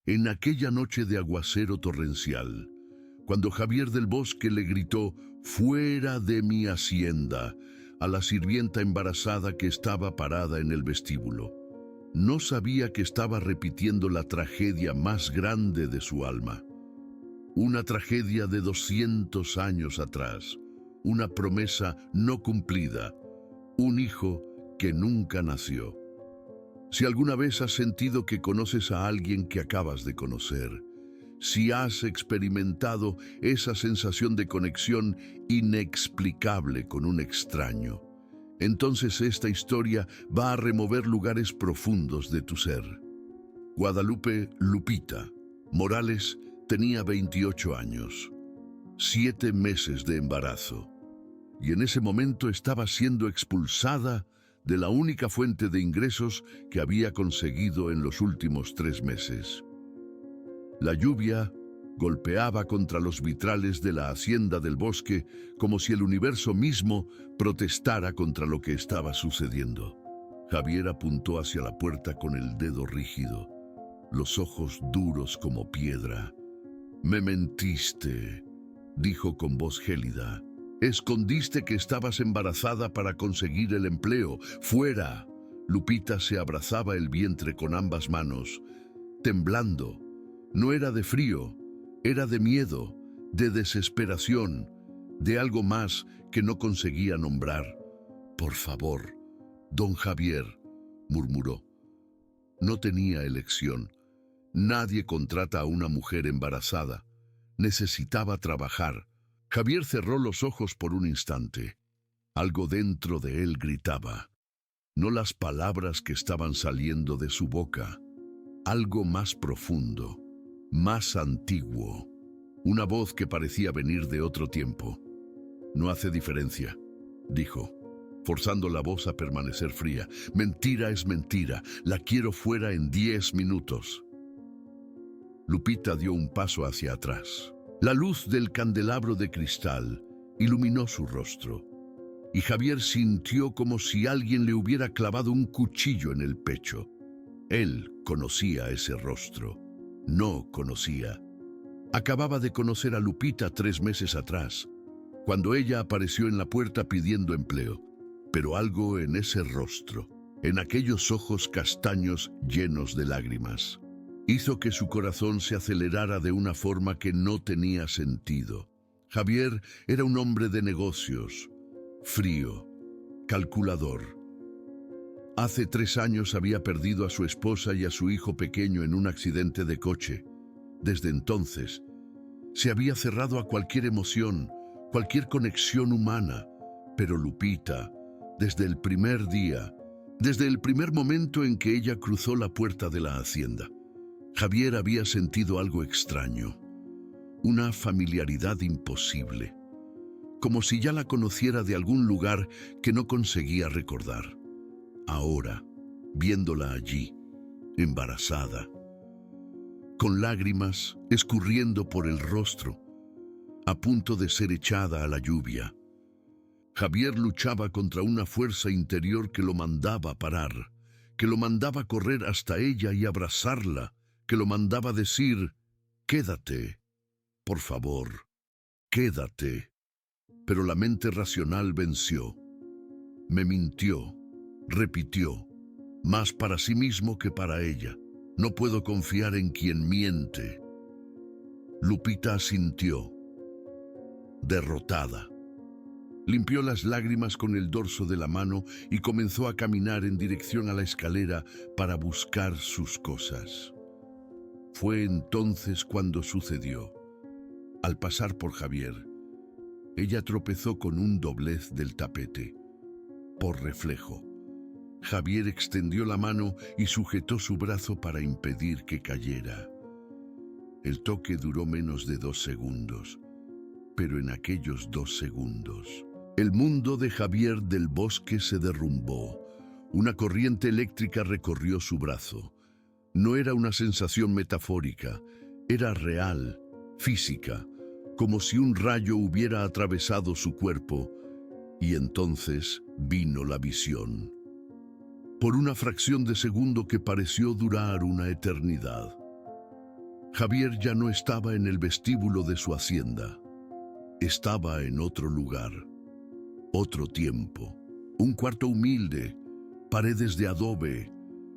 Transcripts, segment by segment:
En aquella noche de aguacero torrencial, cuando Javier del Bosque le gritó «¡Fuera de mi hacienda!» a la sirvienta embarazada que estaba parada en el vestíbulo, no sabía que estaba repitiendo la tragedia más grande de su alma. Una tragedia de 200 años atrás, una promesa no cumplida, un hijo que nunca nació. Si alguna vez has sentido que conoces a alguien que acabas de conocer, si has experimentado esa sensación de conexión inexplicable con un extraño, entonces esta historia va a remover lugares profundos de tu ser. Guadalupe Lupita Morales tenía 28 años, 7 meses de embarazo, y en ese momento estaba siendo expulsada de la única fuente de ingresos que había conseguido en los últimos 3 meses. La lluvia golpeaba contra los vitrales de la hacienda del bosque como si el universo mismo protestara contra lo que estaba sucediendo. Javier apuntó hacia la puerta con el dedo rígido, los ojos duros como piedra. «Me mentiste», dijo con voz gélida. «Escondiste que estabas embarazada para conseguir el empleo. ¡Fuera!». Lupita se abrazaba el vientre con ambas manos, temblando. No era de frío, era de miedo, de desesperación, de algo más que no conseguía nombrar. «Por favor, don Javier», murmuró. No tenía elección. Nadie contrata a una mujer embarazada. Necesitaba trabajar. Javier cerró los ojos por un instante. Algo dentro de él gritaba. No las palabras que estaban saliendo de su boca. Algo más profundo, más antiguo. Una voz que parecía venir de otro tiempo. «No hace diferencia», dijo, forzando la voz a permanecer fría. «Mentira es mentira. La quiero fuera en 10 minutos». Lupita dio un paso hacia atrás. La luz del candelabro de cristal iluminó su rostro, y Javier sintió como si alguien le hubiera clavado un cuchillo en el pecho. Él conocía ese rostro. No conocía. Acababa de conocer a Lupita 3 meses atrás, cuando ella apareció en la puerta pidiendo empleo. Pero algo en ese rostro, en aquellos ojos castaños llenos de lágrimas, hizo que su corazón se acelerara de una forma que no tenía sentido. Javier era un hombre de negocios, frío, calculador. Hace 3 años había perdido a su esposa y a su hijo pequeño en un accidente de coche. Desde entonces, se había cerrado a cualquier emoción, cualquier conexión humana. Pero Lupita, desde el primer día, desde el primer momento en que ella cruzó la puerta de la hacienda, Javier había sentido algo extraño, una familiaridad imposible, como si ya la conociera de algún lugar que no conseguía recordar. Ahora, viéndola allí, embarazada, con lágrimas escurriendo por el rostro, a punto de ser echada a la lluvia, Javier luchaba contra una fuerza interior que lo mandaba parar, que lo mandaba correr hasta ella y abrazarla, que lo mandaba decir: «Quédate, por favor, quédate». Pero la mente racional venció. Me mintió, repitió, más para sí mismo que para ella. «No puedo confiar en quien miente». Lupita asintió, derrotada. Limpió las lágrimas con el dorso de la mano y comenzó a caminar en dirección a la escalera para buscar sus cosas. Fue entonces cuando sucedió. Al pasar por Javier, ella tropezó con un doblez del tapete. Por reflejo, Javier extendió la mano y sujetó su brazo para impedir que cayera. El toque duró menos de 2 segundos, pero en aquellos 2 segundos, el mundo de Javier del Bosque se derrumbó. Una corriente eléctrica recorrió su brazo. No era una sensación metafórica, era real, física, como si un rayo hubiera atravesado su cuerpo, y entonces vino la visión. Por una fracción de segundo que pareció durar una eternidad, Javier ya no estaba en el vestíbulo de su hacienda. Estaba en otro lugar, otro tiempo. Un cuarto humilde, paredes de adobe,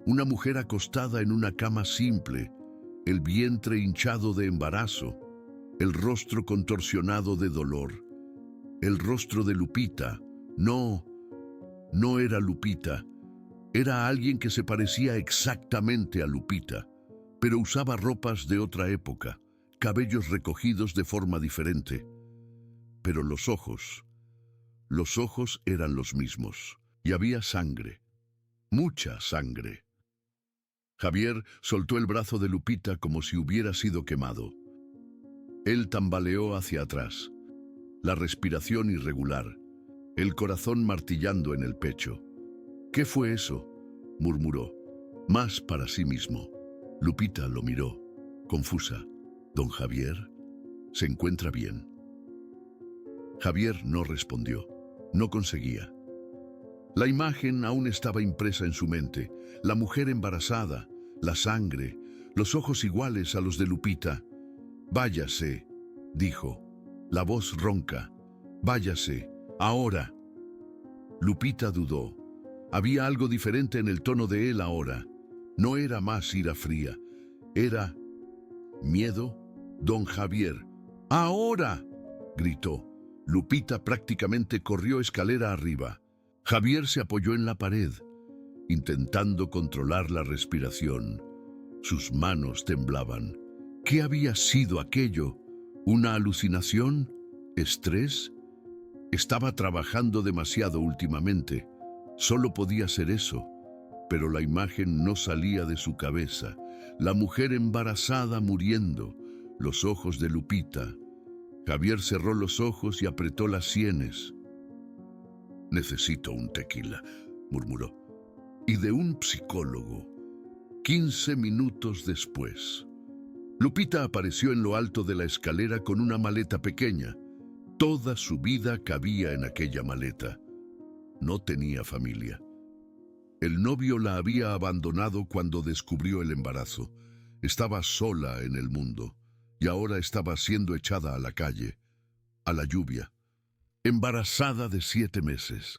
una mujer acostada en una cama simple, el vientre hinchado de embarazo, el rostro contorsionado de dolor. El rostro de Lupita. No era Lupita. Era alguien que se parecía exactamente a Lupita, pero usaba ropas de otra época, cabellos recogidos de forma diferente. Pero los ojos eran los mismos, y había sangre, mucha sangre. Javier soltó el brazo de Lupita como si hubiera sido quemado. Él tambaleó hacia atrás, la respiración irregular, el corazón martillando en el pecho. ¿Qué fue eso?, murmuró, más para sí mismo. Lupita lo miró, confusa. ¿Don Javier? ¿Se encuentra bien? Javier no respondió. No conseguía. La imagen aún estaba impresa en su mente. La mujer embarazada, la sangre, los ojos iguales a los de Lupita. «Váyase», dijo, la voz ronca. «Váyase, ahora». Lupita dudó. Había algo diferente en el tono de él ahora. No era más ira fría. Era miedo. «Don Javier». «¡Ahora!», gritó. Lupita prácticamente corrió escalera arriba. Javier se apoyó en la pared, intentando controlar la respiración. Sus manos temblaban. ¿Qué había sido aquello? ¿Una alucinación? ¿Estrés? Estaba trabajando demasiado últimamente. Solo podía ser eso. Pero la imagen no salía de su cabeza. La mujer embarazada muriendo. Los ojos de Lupita. Javier cerró los ojos y apretó las sienes. «Necesito un tequila», murmuró. «Y de un psicólogo». 15 minutos después. Lupita apareció en lo alto de la escalera con una maleta pequeña. Toda su vida cabía en aquella maleta. No tenía familia. El novio la había abandonado cuando descubrió el embarazo. Estaba sola en el mundo. Y ahora estaba siendo echada a la calle, a la lluvia, embarazada de 7 meses.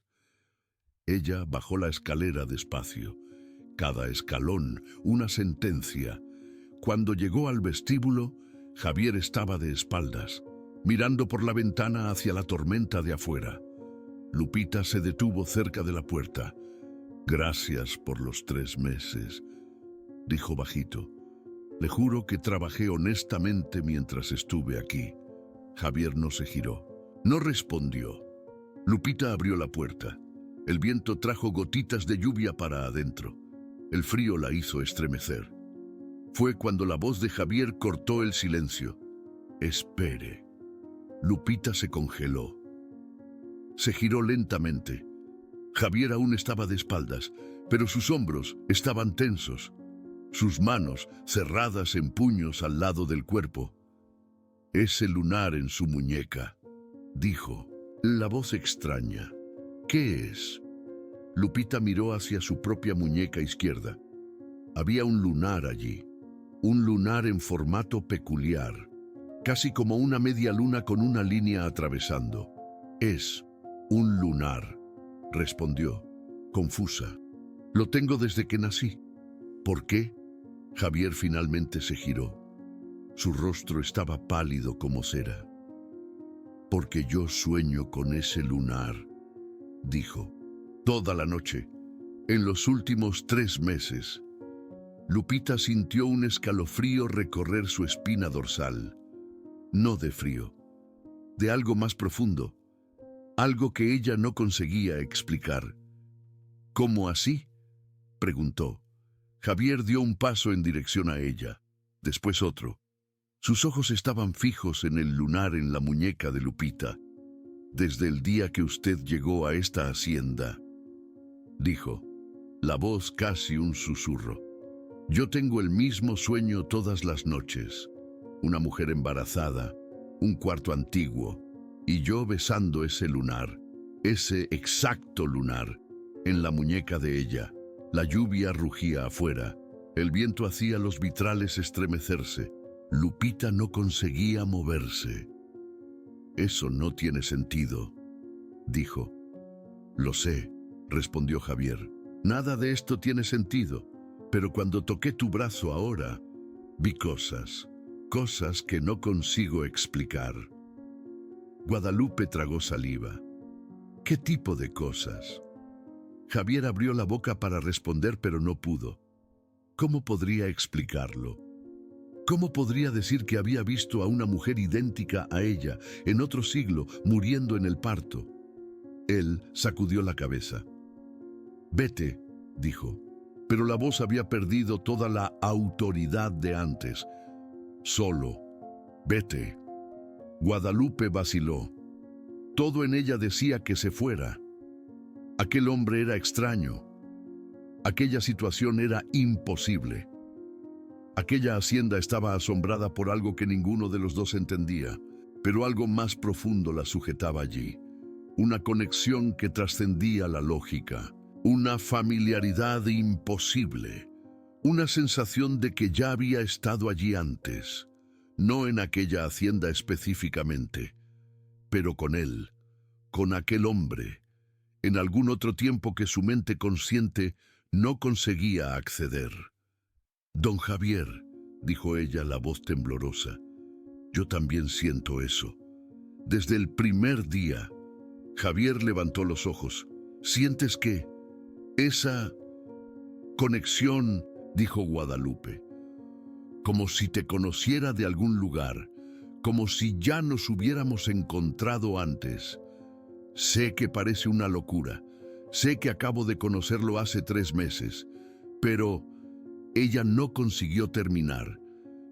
Ella bajó la escalera despacio, cada escalón una sentencia. Cuando llegó al vestíbulo, Javier estaba de espaldas, mirando por la ventana hacia la tormenta de afuera. Lupita se detuvo cerca de la puerta. «Gracias por los 3 meses», dijo bajito. «Le juro que trabajé honestamente mientras estuve aquí». Javier no se giró. No respondió. Lupita abrió la puerta. El viento trajo gotitas de lluvia para adentro. El frío la hizo estremecer. Fue cuando la voz de Javier cortó el silencio. «Espere». Lupita se congeló. Se giró lentamente. Javier aún estaba de espaldas, pero sus hombros estaban tensos. Sus manos cerradas en puños al lado del cuerpo. «Ese lunar en su muñeca», dijo, la voz extraña. «¿Qué es?». Lupita miró hacia su propia muñeca izquierda. Había un lunar allí, un lunar en formato peculiar, casi como una media luna con una línea atravesando. «Es un lunar», respondió, confusa. «Lo tengo desde que nací». «¿Por qué?». Javier finalmente se giró. Su rostro estaba pálido como cera. «Porque yo sueño con ese lunar», dijo. «Toda la noche, en los últimos 3 meses». Lupita sintió un escalofrío recorrer su espina dorsal. No de frío, de algo más profundo, algo que ella no conseguía explicar. «¿Cómo así?», preguntó. Javier dio un paso en dirección a ella, después otro. Sus ojos estaban fijos en el lunar en la muñeca de Lupita. «Desde el día que usted llegó a esta hacienda», dijo, la voz casi un susurro. «Yo tengo el mismo sueño todas las noches. Una mujer embarazada, un cuarto antiguo, y yo besando ese lunar, ese exacto lunar, en la muñeca de ella». La lluvia rugía afuera. El viento hacía los vitrales estremecerse. Lupita no conseguía moverse. «Eso no tiene sentido», dijo. «Lo sé», respondió Javier. «Nada de esto tiene sentido, pero cuando toqué tu brazo ahora, vi cosas que no consigo explicar». Guadalupe tragó saliva. «¿Qué tipo de cosas?». Javier abrió la boca para responder, pero no pudo. ¿Cómo podría explicarlo? ¿Cómo podría decir que había visto a una mujer idéntica a ella, en otro siglo, muriendo en el parto? Él sacudió la cabeza. «Vete», dijo, pero la voz había perdido toda la autoridad de antes. «Solo, vete». Guadalupe vaciló. Todo en ella decía que se fuera. Aquel hombre era extraño. Aquella situación era imposible. Aquella hacienda estaba asombrada por algo que ninguno de los dos entendía, pero algo más profundo la sujetaba allí. Una conexión que trascendía la lógica, una familiaridad imposible, una sensación de que ya había estado allí antes, no en aquella hacienda específicamente, pero con él, con aquel hombre, en algún otro tiempo que su mente consciente no conseguía acceder. «Don Javier», dijo ella, la voz temblorosa, «yo también siento eso. Desde el primer día». Javier levantó los ojos. «¿Sientes que esa conexión?», dijo Guadalupe. «Como si te conociera de algún lugar, como si ya nos hubiéramos encontrado antes. Sé que parece una locura, sé que acabo de conocerlo hace 3 meses, pero…». Ella no consiguió terminar.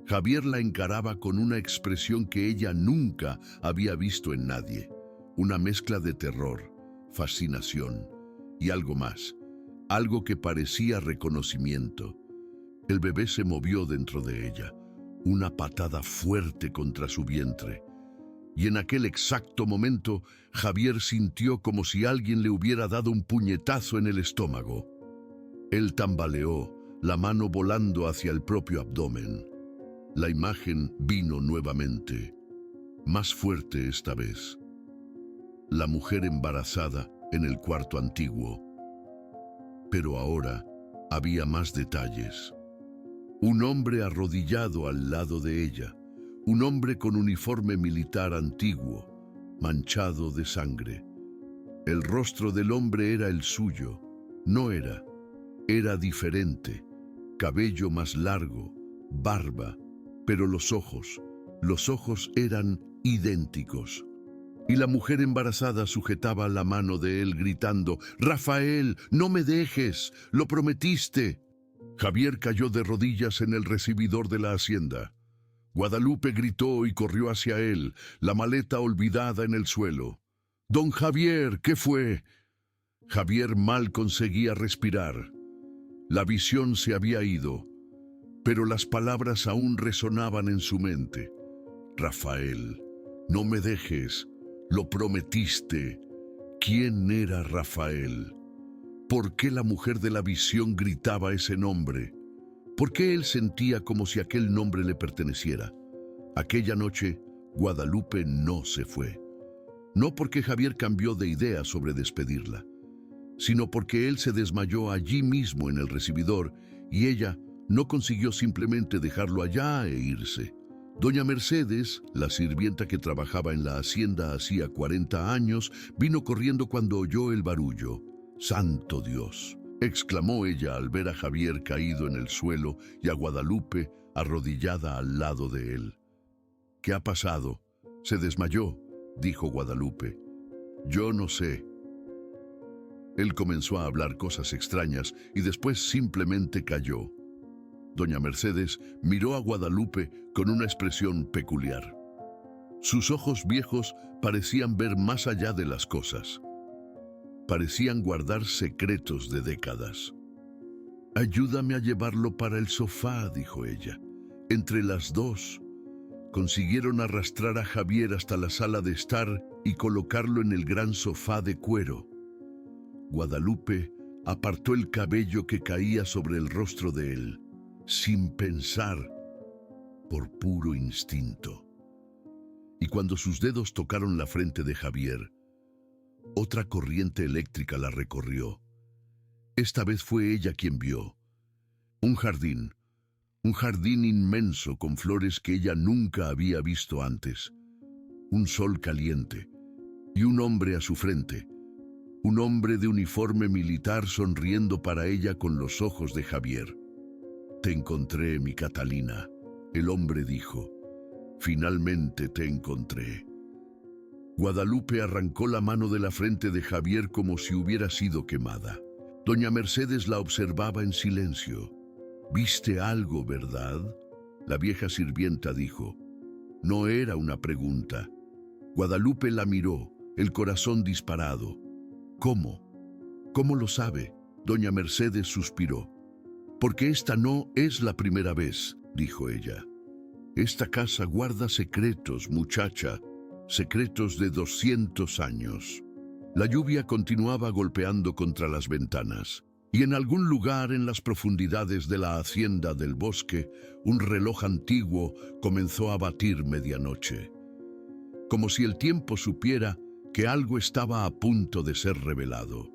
Javier la encaraba con una expresión que ella nunca había visto en nadie. Una mezcla de terror, fascinación y algo más. Algo que parecía reconocimiento. El bebé se movió dentro de ella. Una patada fuerte contra su vientre. Y en aquel exacto momento, Javier sintió como si alguien le hubiera dado un puñetazo en el estómago. Él tambaleó, la mano volando hacia el propio abdomen. La imagen vino nuevamente, más fuerte esta vez. La mujer embarazada en el cuarto antiguo. Pero ahora había más detalles. Un hombre arrodillado al lado de ella, un hombre con uniforme militar antiguo, manchado de sangre. El rostro del hombre era el suyo, era diferente. Cabello más largo, barba, pero los ojos eran idénticos. Y la mujer embarazada sujetaba la mano de él gritando: «Rafael, no me dejes, lo prometiste». Javier cayó de rodillas en el recibidor de la hacienda. Guadalupe gritó y corrió hacia él, la maleta olvidada en el suelo. «Don Javier, ¿qué fue?». Javier mal conseguía respirar. La visión se había ido, pero las palabras aún resonaban en su mente. «Rafael, no me dejes, lo prometiste». ¿Quién era Rafael? ¿Por qué la mujer de la visión gritaba ese nombre? ¿Por qué él sentía como si aquel nombre le perteneciera? Aquella noche, Guadalupe no se fue. No porque Javier cambió de idea sobre despedirla, sino porque él se desmayó allí mismo en el recibidor y ella no consiguió simplemente dejarlo allá e irse. Doña Mercedes, la sirvienta que trabajaba en la hacienda hacía 40 años, vino corriendo cuando oyó el barullo. «¡Santo Dios!», exclamó ella al ver a Javier caído en el suelo y a Guadalupe arrodillada al lado de él. «¿Qué ha pasado?». «Se desmayó», dijo Guadalupe. «Yo no sé». Él comenzó a hablar cosas extrañas y después simplemente cayó. Doña Mercedes miró a Guadalupe con una expresión peculiar. Sus ojos viejos parecían ver más allá de las cosas. Parecían guardar secretos de décadas. «Ayúdame a llevarlo para el sofá», dijo ella. Entre las dos, consiguieron arrastrar a Javier hasta la sala de estar y colocarlo en el gran sofá de cuero. Guadalupe apartó el cabello que caía sobre el rostro de él, sin pensar. por puro instinto. Y cuando sus dedos tocaron la frente de Javier, otra corriente eléctrica la recorrió. Esta vez fue ella quien vio un jardín inmenso con flores que ella nunca había visto antes, un sol caliente y un hombre a su frente, un hombre de uniforme militar sonriendo para ella con los ojos de Javier. «Te encontré, mi Catalina», el hombre dijo. «Finalmente te encontré». Guadalupe arrancó la mano de la frente de Javier como si hubiera sido quemada. Doña Mercedes la observaba en silencio. «¿Viste algo, verdad?», la vieja sirvienta dijo. No era una pregunta. Guadalupe la miró, el corazón disparado. «¿Cómo? ¿Cómo lo sabe?», doña Mercedes suspiró. «Porque esta no es la primera vez», dijo ella. «Esta casa guarda secretos, muchacha, secretos de 200 años». La lluvia continuaba golpeando contra las ventanas, y en algún lugar en las profundidades de la hacienda del bosque, un reloj antiguo comenzó a batir medianoche. Como si el tiempo supiera que algo estaba a punto de ser revelado.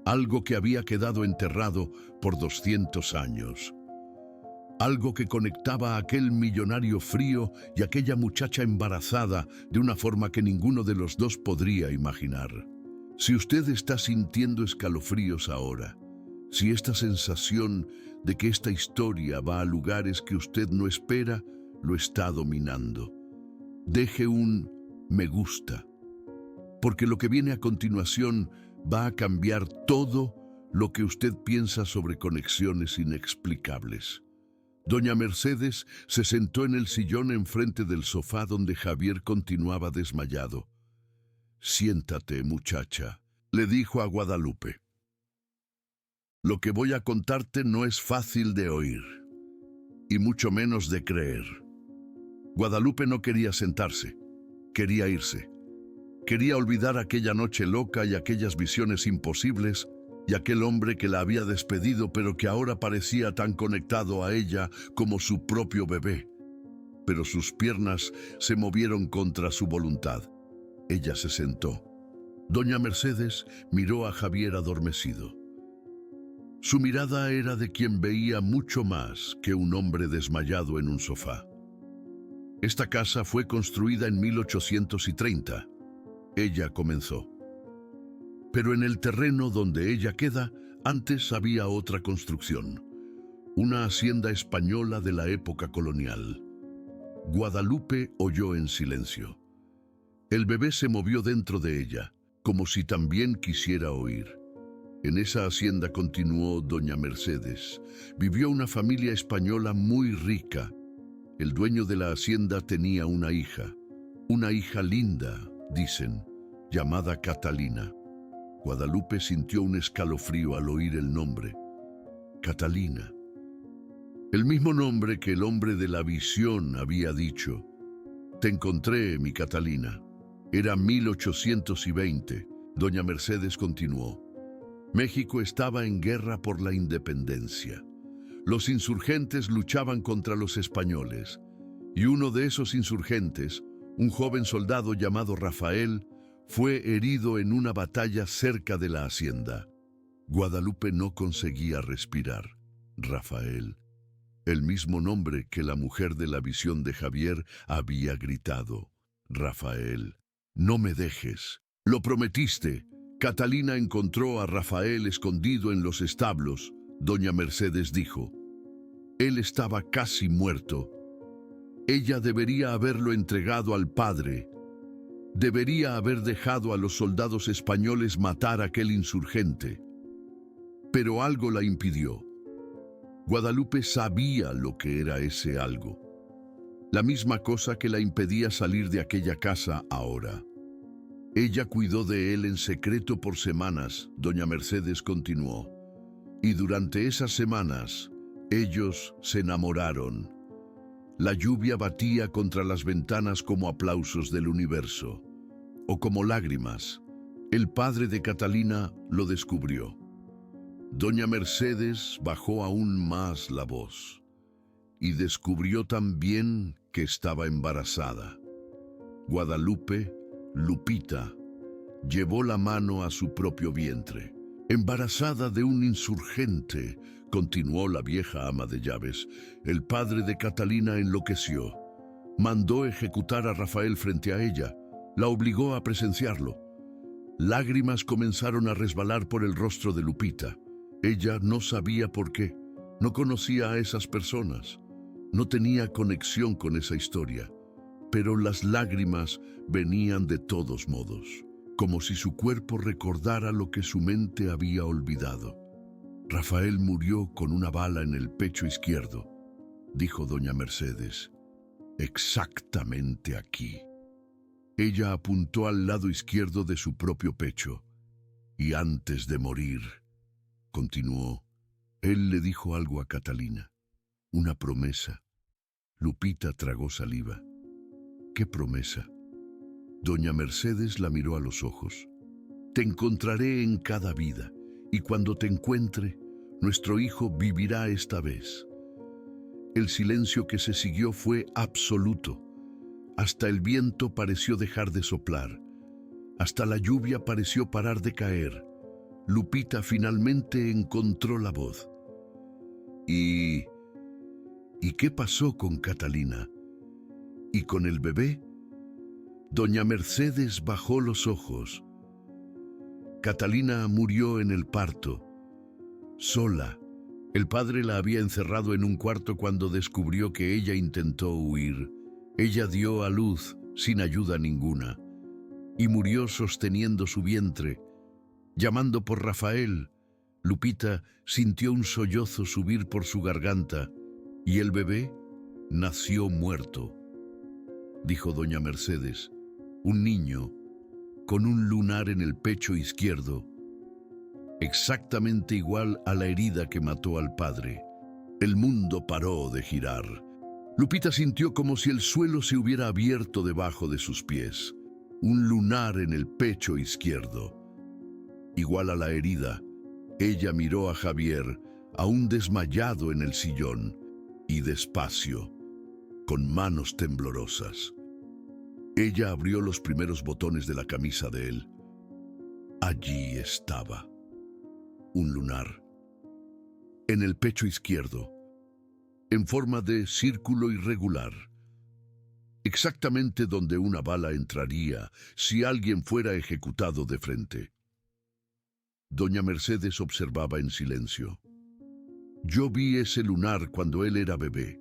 Algo que había quedado enterrado por 200 años. Algo que conectaba a aquel millonario frío y aquella muchacha embarazada de una forma que ninguno de los dos podría imaginar. Si usted está sintiendo escalofríos ahora, si esta sensación de que esta historia va a lugares que usted no espera, lo está dominando, deje un me gusta, porque lo que viene a continuación va a cambiar todo lo que usted piensa sobre conexiones inexplicables. Doña Mercedes se sentó en el sillón enfrente del sofá donde Javier continuaba desmayado. «Siéntate, muchacha», le dijo a Guadalupe. «Lo que voy a contarte no es fácil de oír, y mucho menos de creer». Guadalupe no quería sentarse, quería irse. Quería olvidar aquella noche loca y aquellas visiones imposibles, y aquel hombre que la había despedido pero que ahora parecía tan conectado a ella como su propio bebé. Pero sus piernas se movieron contra su voluntad. Ella se sentó. Doña Mercedes miró a Javier adormecido. Su mirada era de quien veía mucho más que un hombre desmayado en un sofá. Esta casa fue construida en 1830. Ella comenzó. Pero en el terreno donde ella queda, antes había otra construcción, una hacienda española de la época colonial. Guadalupe oyó en silencio. El bebé se movió dentro de ella, como si también quisiera oír. En esa hacienda, continuó doña Mercedes, vivió una familia española muy rica. El dueño de la hacienda tenía una hija linda, dicen, llamada Catalina. Guadalupe sintió un escalofrío al oír el nombre. Catalina. El mismo nombre que el hombre de la visión había dicho. «Te encontré, mi Catalina». Era 1820. Doña Mercedes continuó. México estaba en guerra por la independencia. Los insurgentes luchaban contra los españoles, y uno de esos insurgentes, un joven soldado llamado Rafael, fue herido en una batalla cerca de la hacienda. Guadalupe no conseguía respirar. Rafael, el mismo nombre que la mujer de la visión de Javier había gritado. Rafael, no me dejes. Lo prometiste. Catalina encontró a Rafael escondido en los establos. Doña Mercedes dijo. Él estaba casi muerto. Ella debería haberlo entregado al padre. Debería haber dejado a los soldados españoles matar a aquel insurgente. Pero algo la impidió. Guadalupe sabía lo que era ese algo. La misma cosa que la impedía salir de aquella casa ahora. Ella cuidó de él en secreto por semanas, doña Mercedes continuó. Y durante esas semanas, ellos se enamoraron. La lluvia batía contra las ventanas como aplausos del universo, o como lágrimas. El padre de Catalina lo descubrió. Doña Mercedes bajó aún más la voz. y descubrió también que estaba embarazada. Guadalupe, Lupita, llevó la mano a su propio vientre. Embarazada de un insurgente, continuó la vieja ama de llaves, el padre de Catalina enloqueció. Mandó ejecutar a Rafael frente a ella. La obligó a presenciarlo. Lágrimas comenzaron a resbalar por el rostro de Lupita. Ella no sabía por qué. No conocía a esas personas. No tenía conexión con esa historia. Pero las lágrimas venían de todos modos, como si su cuerpo recordara lo que su mente había olvidado. Rafael murió con una bala en el pecho izquierdo, dijo doña Mercedes. Exactamente aquí. Ella apuntó al lado izquierdo de su propio pecho. Y antes de morir, continuó, él le dijo algo a Catalina. Una promesa. Lupita tragó saliva. ¿Qué promesa? Doña Mercedes la miró a los ojos. Te encontraré en cada vida, y cuando te encuentre, nuestro hijo vivirá esta vez. El silencio que se siguió fue absoluto. Hasta el viento pareció dejar de soplar. Hasta la lluvia pareció parar de caer. Lupita finalmente encontró la voz. ¿Y qué pasó con Catalina? ¿Y con el bebé? Doña Mercedes bajó los ojos. Catalina murió en el parto, sola. El padre la había encerrado en un cuarto cuando descubrió que ella intentó huir. Ella dio a luz sin ayuda ninguna y murió sosteniendo su vientre. Llamando por Rafael, Lupita sintió un sollozo subir por su garganta y el bebé nació muerto. Dijo doña Mercedes, un niño con un lunar en el pecho izquierdo, exactamente igual a la herida que mató al padre. El mundo paró de girar. Lupita sintió como si el suelo se hubiera abierto debajo de sus pies. Un lunar en el pecho izquierdo, igual a la herida. Ella miró a Javier, aún desmayado en el sillón, y despacio, con manos temblorosas. Ella abrió los primeros botones de la camisa de él. Allí estaba, un lunar, en el pecho izquierdo, en forma de círculo irregular, exactamente donde una bala entraría si alguien fuera ejecutado de frente. Doña Mercedes observaba en silencio. Yo vi ese lunar cuando él era bebé.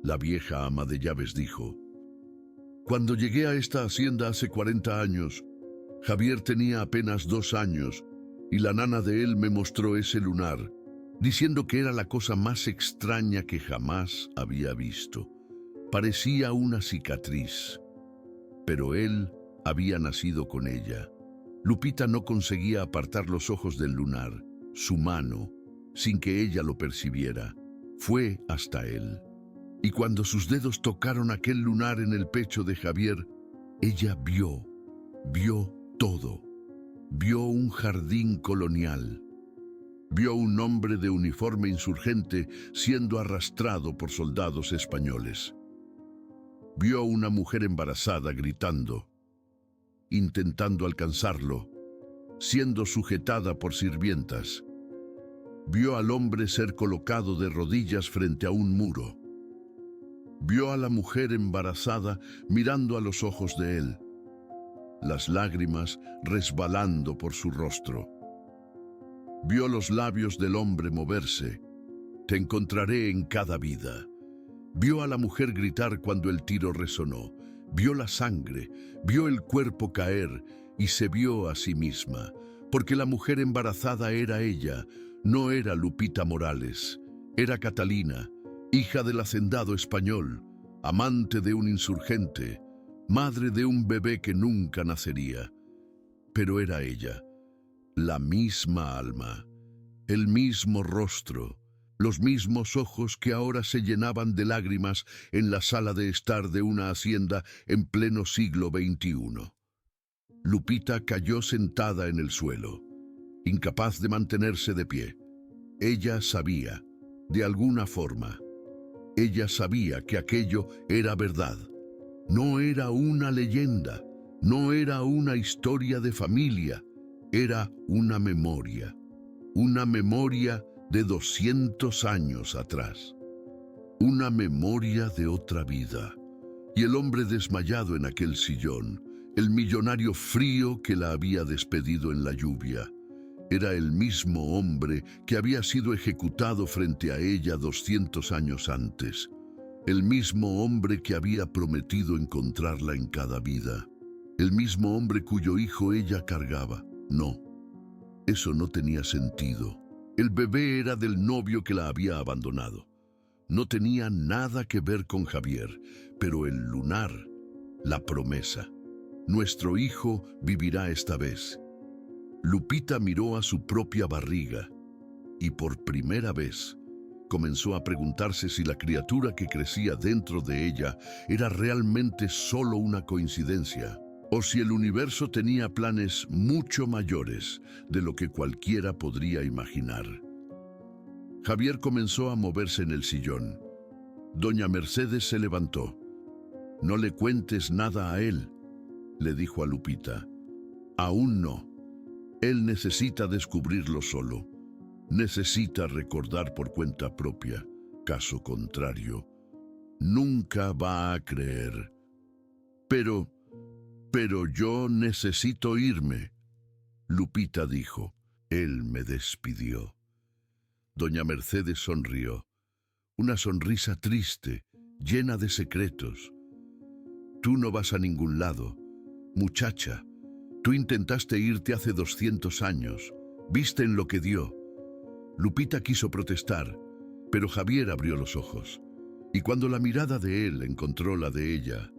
La vieja ama de llaves dijo. Cuando llegué a esta hacienda hace 40 años, Javier tenía apenas 2 años y la nana de él me mostró ese lunar, diciendo que era la cosa más extraña que jamás había visto. Parecía una cicatriz, pero él había nacido con ella. Lupita no conseguía apartar los ojos del lunar, su mano, sin que ella lo percibiera. Fue hasta él. Y cuando sus dedos tocaron aquel lunar en el pecho de Javier, ella vio todo. Vio un jardín colonial. Vio un hombre de uniforme insurgente siendo arrastrado por soldados españoles. Vio a una mujer embarazada gritando, intentando alcanzarlo, siendo sujetada por sirvientas. Vio al hombre ser colocado de rodillas frente a un muro. Vio a la mujer embarazada mirando a los ojos de él, las lágrimas resbalando por su rostro. Vio los labios del hombre moverse. Te encontraré en cada vida. Vio a la mujer gritar cuando el tiro resonó. Vio la sangre, vio el cuerpo caer y se vio a sí misma, porque la mujer embarazada era ella, no era Lupita Morales, era Catalina, hija del hacendado español, amante de un insurgente, madre de un bebé que nunca nacería. Pero era ella, la misma alma, el mismo rostro, los mismos ojos que ahora se llenaban de lágrimas en la sala de estar de una hacienda en pleno siglo XXI. Lupita cayó sentada en el suelo, incapaz de mantenerse de pie. Ella sabía, de alguna forma, Ella sabía que aquello era verdad. No era una leyenda, no era una historia de familia, era una memoria de 200 años atrás, una memoria de otra vida. Y el hombre desmayado en aquel sillón, el millonario frío que la había despedido en la lluvia, era el mismo hombre que había sido ejecutado frente a ella 200 años antes, el mismo hombre que había prometido encontrarla en cada vida, el mismo hombre cuyo hijo ella cargaba. No, eso no tenía sentido. El bebé era del novio que la había abandonado. No tenía nada que ver con Javier, pero el lunar, la promesa. Nuestro hijo vivirá esta vez. Lupita miró a su propia barriga y por primera vez comenzó a preguntarse si la criatura que crecía dentro de ella era realmente solo una coincidencia, o si el universo tenía planes mucho mayores de lo que cualquiera podría imaginar. Javier comenzó a moverse en el sillón. Doña Mercedes se levantó. «No le cuentes nada a él», le dijo a Lupita. «Aún no. Él necesita descubrirlo solo. Necesita recordar por cuenta propia. Caso contrario, nunca va a creer. Pero yo necesito irme», Lupita dijo. «Él me despidió». Doña Mercedes sonrió. Una sonrisa triste, llena de secretos. «Tú no vas a ningún lado, muchacha. Tú intentaste irte hace 200 años. ¿Viste en lo que dio?» Lupita quiso protestar, pero Javier abrió los ojos. Y cuando la mirada de él encontró la de ella,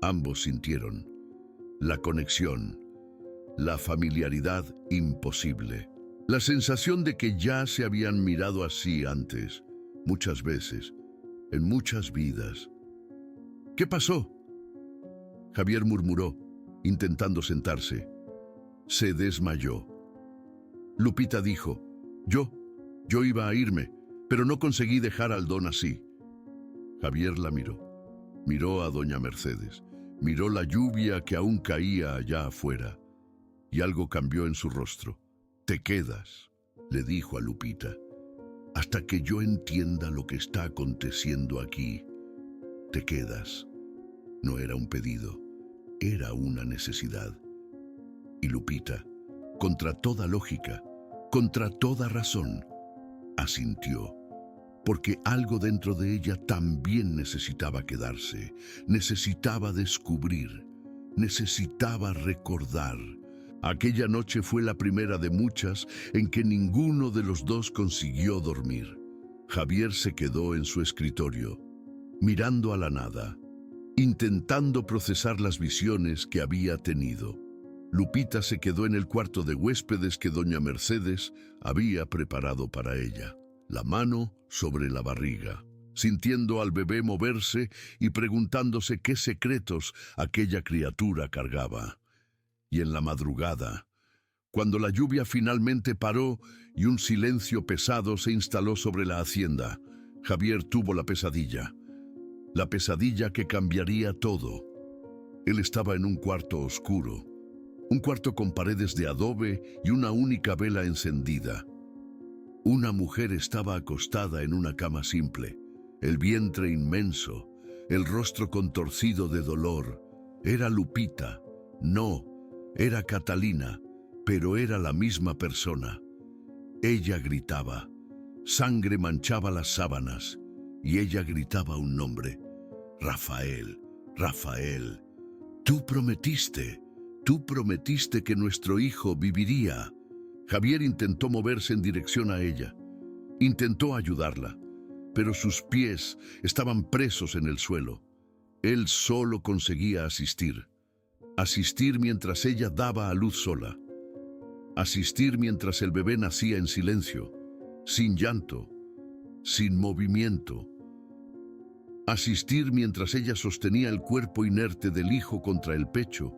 ambos sintieron la conexión, la familiaridad imposible. La sensación de que ya se habían mirado así antes, muchas veces, en muchas vidas. «¿Qué pasó?», Javier murmuró, intentando sentarse. Se desmayó. Lupita dijo: Yo iba a irme, pero no conseguí dejar al don así». Javier la miró. Miró a doña Mercedes. Miró la lluvia que aún caía allá afuera. Y algo cambió en su rostro. «Te quedas», le dijo a Lupita, «hasta que yo entienda lo que está aconteciendo aquí. Te quedas». No era un pedido, era una necesidad. Y Lupita, contra toda lógica, contra toda razón, asintió, porque algo dentro de ella también necesitaba quedarse, necesitaba descubrir, necesitaba recordar. Aquella noche fue la primera de muchas en que ninguno de los dos consiguió dormir. Javier se quedó en su escritorio, mirando a la nada, intentando procesar las visiones que había tenido. Lupita se quedó en el cuarto de huéspedes que doña Mercedes había preparado para ella, la mano sobre la barriga, sintiendo al bebé moverse y preguntándose qué secretos aquella criatura cargaba. Y en la madrugada, cuando la lluvia finalmente paró y un silencio pesado se instaló sobre la hacienda, Javier tuvo la pesadilla que cambiaría todo. Él estaba en un cuarto oscuro, un cuarto con paredes de adobe y una única vela encendida. Una mujer estaba acostada en una cama simple, el vientre inmenso, el rostro contorcido de dolor. Era Lupita. No, era Catalina, pero era la misma persona. Ella gritaba, sangre manchaba las sábanas, y ella gritaba un nombre: «Rafael, Rafael, tú prometiste que nuestro hijo viviría». Javier intentó moverse en dirección a ella. Intentó ayudarla, pero sus pies estaban presos en el suelo. Él solo conseguía asistir mientras ella daba a luz sola. Asistir mientras el bebé nacía en silencio, sin llanto, sin movimiento. Asistir mientras ella sostenía el cuerpo inerte del hijo contra el pecho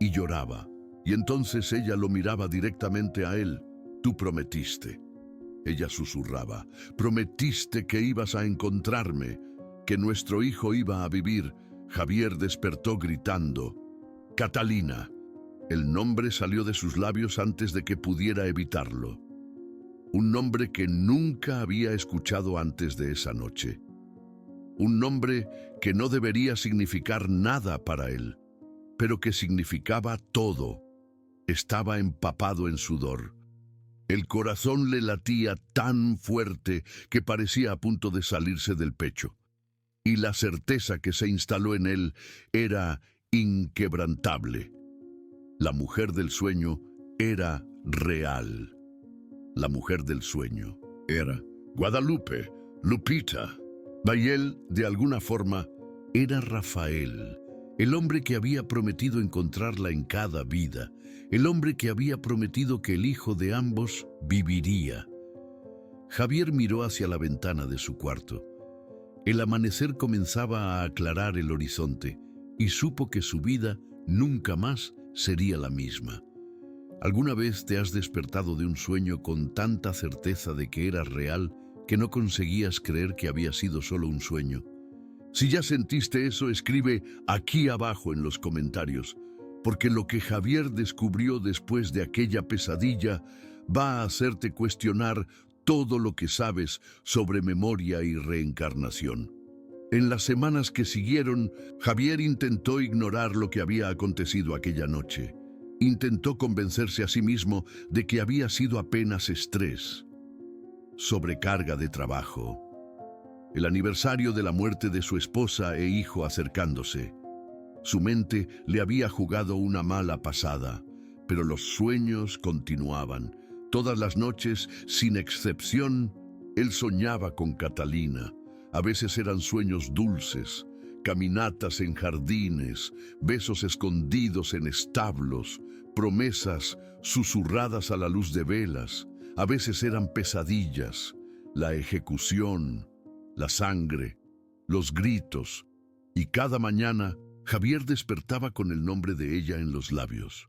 y lloraba. Y entonces ella lo miraba directamente a él. «Tú prometiste». Ella susurraba. Prometiste que ibas a encontrarme, que nuestro hijo iba a vivir. Javier despertó gritando. Catalina. El nombre salió de sus labios antes de que pudiera evitarlo. Un nombre que nunca había escuchado antes de esa noche. Un nombre que no debería significar nada para él, pero que significaba todo. Estaba empapado en sudor. El corazón le latía tan fuerte que parecía a punto de salirse del pecho. Y la certeza que se instaló en él era inquebrantable. La mujer del sueño era real. La mujer del sueño era Guadalupe, Lupita. Bayel, de alguna forma, era Rafael, el hombre que había prometido encontrarla en cada vida, el hombre que había prometido que el hijo de ambos viviría. Javier miró hacia la ventana de su cuarto. El amanecer comenzaba a aclarar el horizonte y supo que su vida nunca más sería la misma. ¿Alguna vez te has despertado de un sueño con tanta certeza de que era real que no conseguías creer que había sido solo un sueño? Si ya sentiste eso, escribe aquí abajo en los comentarios, porque lo que Javier descubrió después de aquella pesadilla va a hacerte cuestionar todo lo que sabes sobre memoria y reencarnación. En las semanas que siguieron, Javier intentó ignorar lo que había acontecido aquella noche. Intentó convencerse a sí mismo de que había sido apenas estrés, sobrecarga de trabajo, el aniversario de la muerte de su esposa e hijo acercándose. Su mente le había jugado una mala pasada, pero los sueños continuaban. Todas las noches, sin excepción, él soñaba con Catalina. A veces eran sueños dulces, caminatas en jardines, besos escondidos en establos, promesas susurradas a la luz de velas. A veces eran pesadillas, la ejecución, la sangre, los gritos, y cada mañana Javier despertaba con el nombre de ella en los labios.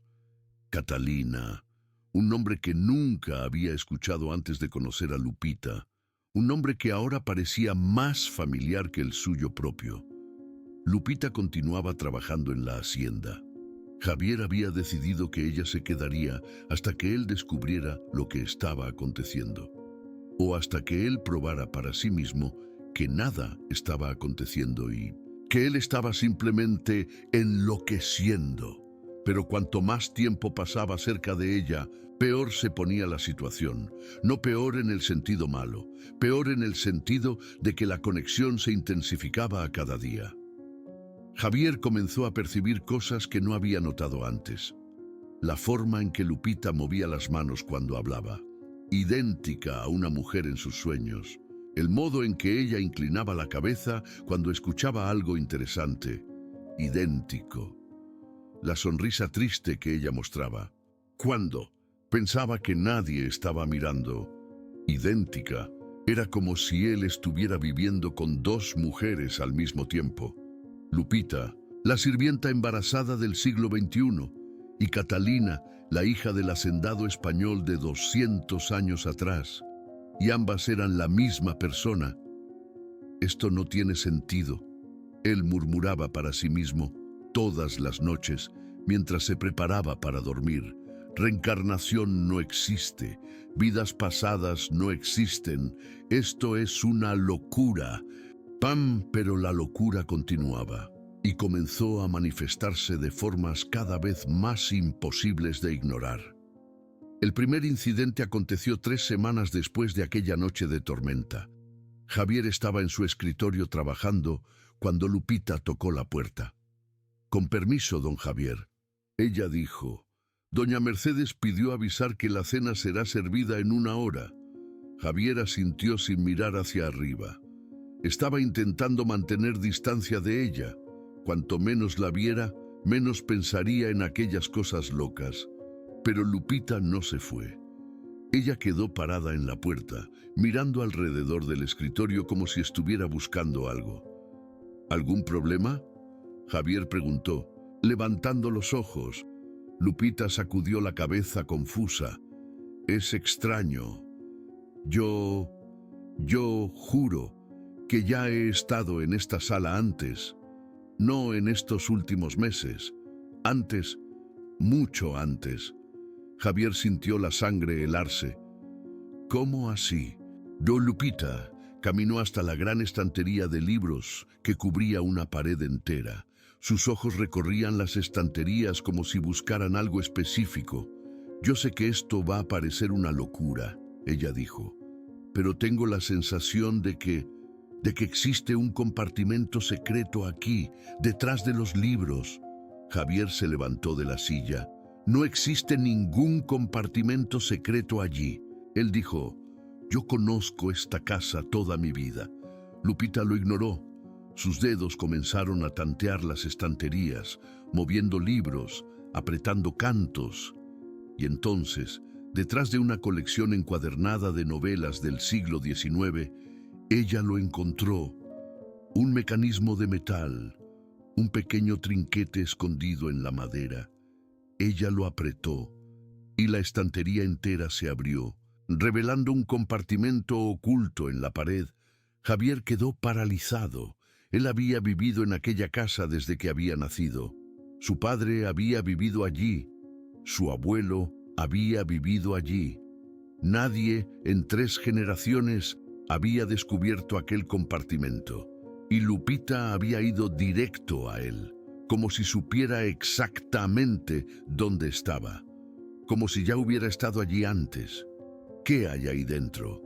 Catalina, un nombre que nunca había escuchado antes de conocer a Lupita, un nombre que ahora parecía más familiar que el suyo propio. Lupita continuaba trabajando en la hacienda. Javier había decidido que ella se quedaría hasta que él descubriera lo que estaba aconteciendo, o hasta que él probara para sí mismo que nada estaba aconteciendo y que él estaba simplemente enloqueciendo. Pero cuanto más tiempo pasaba cerca de ella, peor se ponía la situación. No peor en el sentido malo, peor en el sentido de que la conexión se intensificaba a cada día. Javier comenzó a percibir cosas que no había notado antes. La forma en que Lupita movía las manos cuando hablaba, idéntica a una mujer en sus sueños. El modo en que ella inclinaba la cabeza cuando escuchaba algo interesante, idéntico. La sonrisa triste que ella mostraba, cuando pensaba que nadie estaba mirando, idéntica. Era como si él estuviera viviendo con dos mujeres al mismo tiempo. Lupita, la sirvienta embarazada del siglo XXI, y Catalina, la hija del hacendado español de 200 años atrás. Y ambas eran la misma persona. Esto no tiene sentido. Él murmuraba para sí mismo todas las noches mientras se preparaba para dormir. Reencarnación no existe. Vidas pasadas no existen. Esto es una locura. Pero la locura continuaba y comenzó a manifestarse de formas cada vez más imposibles de ignorar. El primer incidente aconteció 3 semanas después de aquella noche de tormenta. Javier estaba en su escritorio trabajando cuando Lupita tocó la puerta. «Con permiso, don Javier». Ella dijo. «Doña Mercedes pidió avisar que la cena será servida en 1 hora». Javier asintió sin mirar hacia arriba. Estaba intentando mantener distancia de ella. Cuanto menos la viera, menos pensaría en aquellas cosas locas. Pero Lupita no se fue. Ella quedó parada en la puerta, mirando alrededor del escritorio como si estuviera buscando algo. ¿Algún problema?, Javier preguntó, levantando los ojos. Lupita sacudió la cabeza confusa. «Es extraño. Yo juro que ya he estado en esta sala antes, no en estos últimos meses, antes, mucho antes. Javier sintió la sangre helarse. ¿Cómo así? Lupita caminó hasta la gran estantería de libros que cubría una pared entera. Sus ojos recorrían las estanterías como si buscaran algo específico. Yo sé que esto va a parecer una locura, ella dijo, pero tengo la sensación de que existe un compartimento secreto aquí, detrás de los libros. Javier se levantó de la silla. No existe ningún compartimento secreto allí. Él dijo, yo conozco esta casa toda mi vida. Lupita lo ignoró. Sus dedos comenzaron a tantear las estanterías, moviendo libros, apretando cantos. Y entonces, detrás de una colección encuadernada de novelas del siglo XIX, ella lo encontró. Un mecanismo de metal, un pequeño trinquete escondido en la madera. Ella lo apretó y la estantería entera se abrió, revelando un compartimento oculto en la pared. Javier quedó paralizado. Él había vivido en aquella casa desde que había nacido. Su padre había vivido allí. Su abuelo había vivido allí. Nadie en 3 generaciones había descubierto aquel compartimento. Y Lupita había ido directo a él, como si supiera exactamente dónde estaba, como si ya hubiera estado allí antes. ¿Qué hay ahí dentro?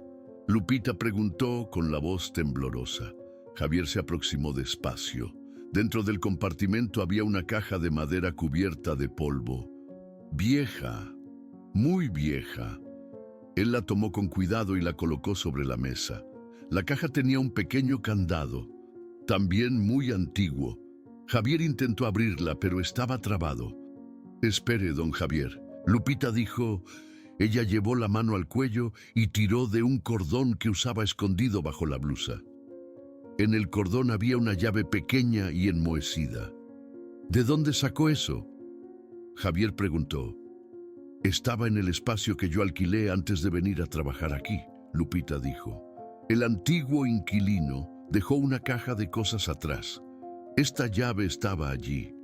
Lupita preguntó con la voz temblorosa. Javier se aproximó despacio. Dentro del compartimento había una caja de madera cubierta de polvo. Vieja, muy vieja. Él la tomó con cuidado y la colocó sobre la mesa. La caja tenía un pequeño candado, también muy antiguo. Javier intentó abrirla, pero estaba trabado. Espere, don Javier. Lupita dijo. Ella llevó la mano al cuello y tiró de un cordón que usaba escondido bajo la blusa. En el cordón había una llave pequeña y enmohecida. ¿De dónde sacó eso? Javier preguntó. Estaba en el espacio que yo alquilé antes de venir a trabajar aquí, Lupita dijo. El antiguo inquilino dejó una caja de cosas atrás. Esta llave estaba allí.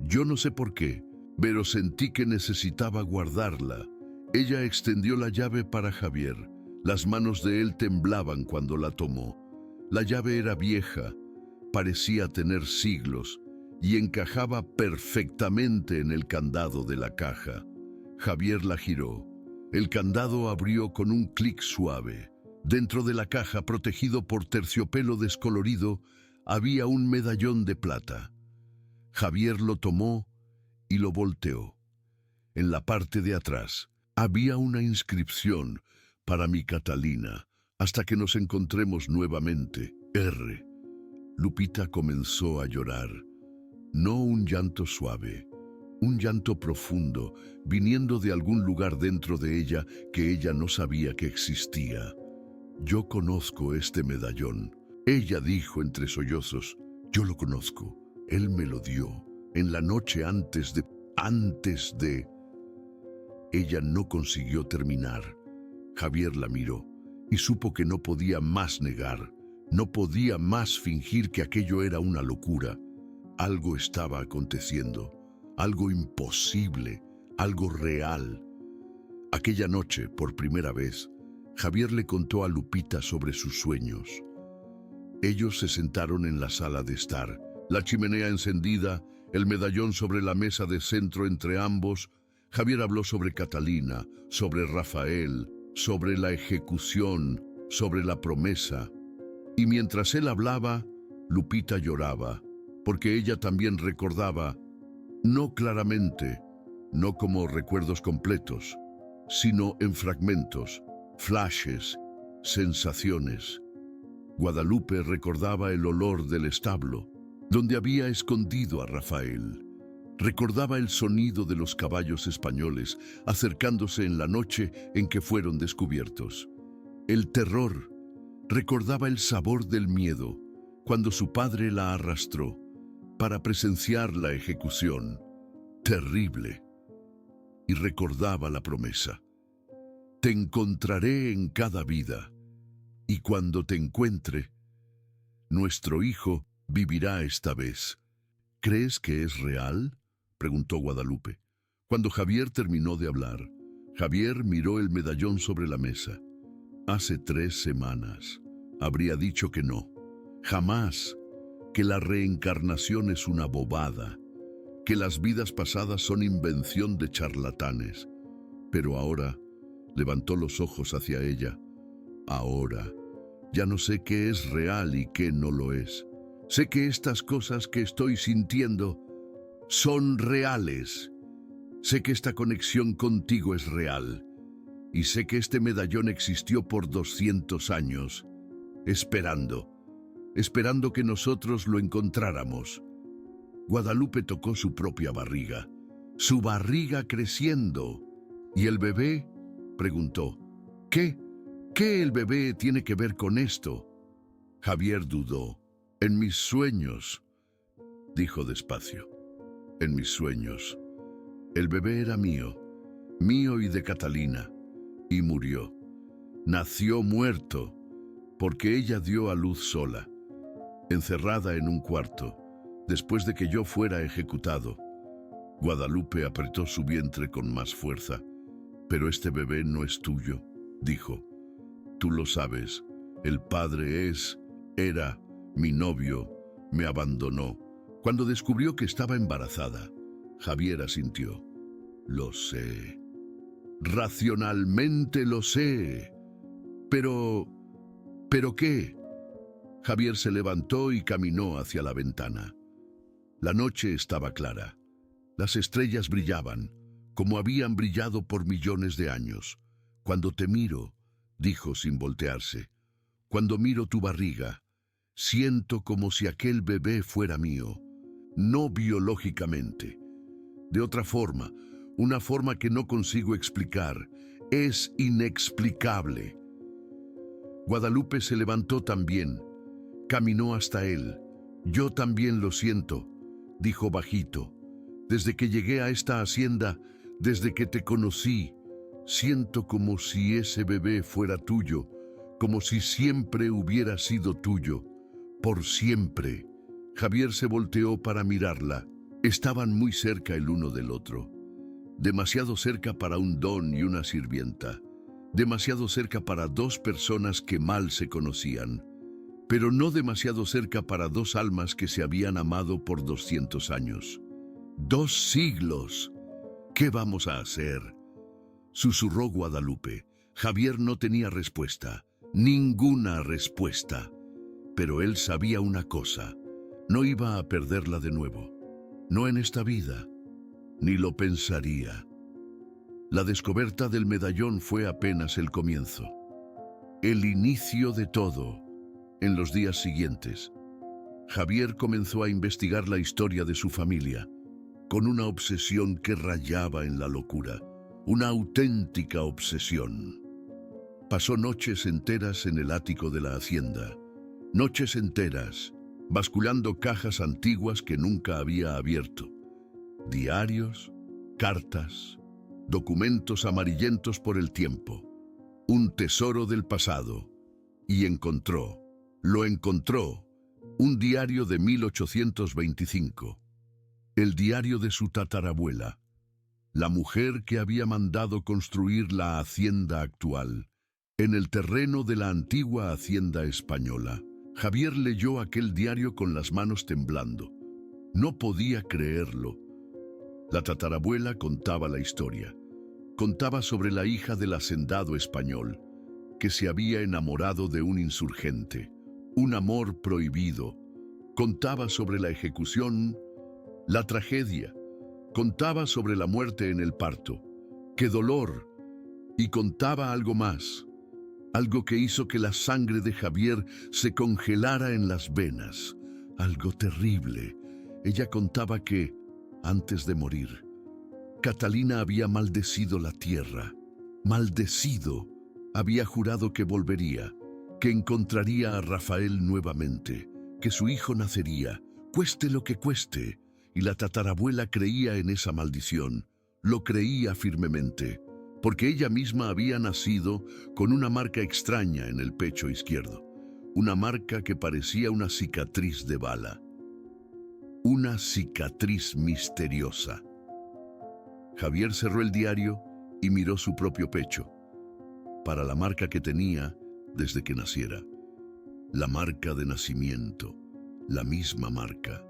Yo no sé por qué, pero sentí que necesitaba guardarla. Ella extendió la llave para Javier. Las manos de él temblaban cuando la tomó. La llave era vieja, parecía tener siglos y encajaba perfectamente en el candado de la caja. Javier la giró. El candado abrió con un clic suave. Dentro de la caja, protegido por terciopelo descolorido, había un medallón de plata. Javier lo tomó y lo volteó. En la parte de atrás había una inscripción: para mi Catalina, hasta que nos encontremos nuevamente, R. Lupita comenzó a llorar. No un llanto suave, un llanto profundo, viniendo de algún lugar dentro de ella que ella no sabía que existía. Yo conozco este medallón. Ella dijo entre sollozos. Yo lo conozco. Él me lo dio en la noche antes de... Ella no consiguió terminar. Javier la miró y supo que no podía más negar, no podía más fingir que aquello era una locura. Algo estaba aconteciendo, algo imposible, algo real. Aquella noche, por primera vez, Javier le contó a Lupita sobre sus sueños. Ellos se sentaron en la sala de estar, la chimenea encendida, el medallón sobre la mesa de centro entre ambos. Javier habló sobre Catalina, sobre Rafael, sobre la ejecución, sobre la promesa. Y mientras él hablaba, Lupita lloraba, porque ella también recordaba, no claramente, no como recuerdos completos, sino en fragmentos, flashes, sensaciones. Guadalupe recordaba el olor del establo, donde había escondido a Rafael. Recordaba el sonido de los caballos españoles acercándose en la noche en que fueron descubiertos. El terror. Recordaba el sabor del miedo cuando su padre la arrastró para presenciar la ejecución. Terrible. Y recordaba la promesa. Te encontraré en cada vida, y cuando te encuentre, nuestro hijo vivirá esta vez. ¿Crees que es real?, preguntó Guadalupe. Cuando Javier terminó de hablar, Javier miró el medallón sobre la mesa. Hace 3 semanas habría dicho que no, jamás, que la reencarnación es una bobada, que las vidas pasadas son invención de charlatanes. Pero ahora levantó los ojos hacia ella. Ahora ya no sé qué es real y qué no lo es. Sé que estas cosas que estoy sintiendo son reales. Sé que esta conexión contigo es real. Y sé que este medallón existió por 200 años, esperando que nosotros lo encontráramos. Guadalupe tocó su propia barriga, su barriga creciendo. ¿Y el bebé?, preguntó. ¿Qué el bebé tiene que ver con esto? Javier dudó. En mis sueños, dijo despacio. En mis sueños. El bebé era mío y de Catalina, y murió. Nació muerto, porque ella dio a luz sola, encerrada en un cuarto, después de que yo fuera ejecutado. Guadalupe apretó su vientre con más fuerza. Pero este bebé no es tuyo, dijo. Tú lo sabes, el padre era mi novio, me abandonó. Cuando descubrió que estaba embarazada, Javier asintió. Lo sé. Racionalmente lo sé. ¿Pero qué? Javier se levantó y caminó hacia la ventana. La noche estaba clara. Las estrellas brillaban, como habían brillado por millones de años. Cuando te miro, dijo sin voltearse, cuando miro tu barriga, siento como si aquel bebé fuera mío, no biológicamente. De otra forma, una forma que no consigo explicar, es inexplicable. Guadalupe se levantó también, caminó hasta él. Yo también lo siento, dijo bajito. Desde que llegué a esta hacienda, desde que te conocí, siento como si ese bebé fuera tuyo, como si siempre hubiera sido tuyo, por siempre. Javier se volteó para mirarla. Estaban muy cerca el uno del otro. Demasiado cerca para un don y una sirvienta. Demasiado cerca para 2 personas que mal se conocían. Pero no demasiado cerca para 2 almas que se habían amado por 200 años. 2 siglos. ¿Qué vamos a hacer?, susurró Guadalupe. Javier no tenía respuesta, ninguna respuesta. Pero él sabía una cosa, no iba a perderla de nuevo. No en esta vida, ni lo pensaría. La descoberta del medallón fue apenas el comienzo. El inicio de todo. En los días siguientes, Javier comenzó a investigar la historia de su familia, con una obsesión que rayaba en la locura, una auténtica obsesión. Pasó noches enteras en el ático de la hacienda, noches enteras, basculando cajas antiguas que nunca había abierto, diarios, cartas, documentos amarillentos por el tiempo, un tesoro del pasado, y lo encontró, un diario de 1825. El diario de su tatarabuela, la mujer que había mandado construir la hacienda actual, en el terreno de la antigua hacienda española. Javier leyó aquel diario con las manos temblando. No podía creerlo. La tatarabuela contaba la historia. Contaba sobre la hija del hacendado español, que se había enamorado de un insurgente, un amor prohibido. Contaba sobre la ejecución, la tragedia, contaba sobre la muerte en el parto. ¡Qué dolor! Y contaba algo más, algo que hizo que la sangre de Javier se congelara en las venas, algo terrible. Ella contaba que, antes de morir, Catalina había maldecido la tierra, maldecido, había jurado que volvería, que encontraría a Rafael nuevamente, que su hijo nacería, cueste lo que cueste. Y la tatarabuela creía en esa maldición, lo creía firmemente. porque ella misma había nacido con una marca extraña en el pecho izquierdo, una marca que parecía una cicatriz de bala, una cicatriz misteriosa. Javier cerró el diario y miró su propio pecho, para la marca que tenía desde que naciera. La marca de nacimiento, la misma marca,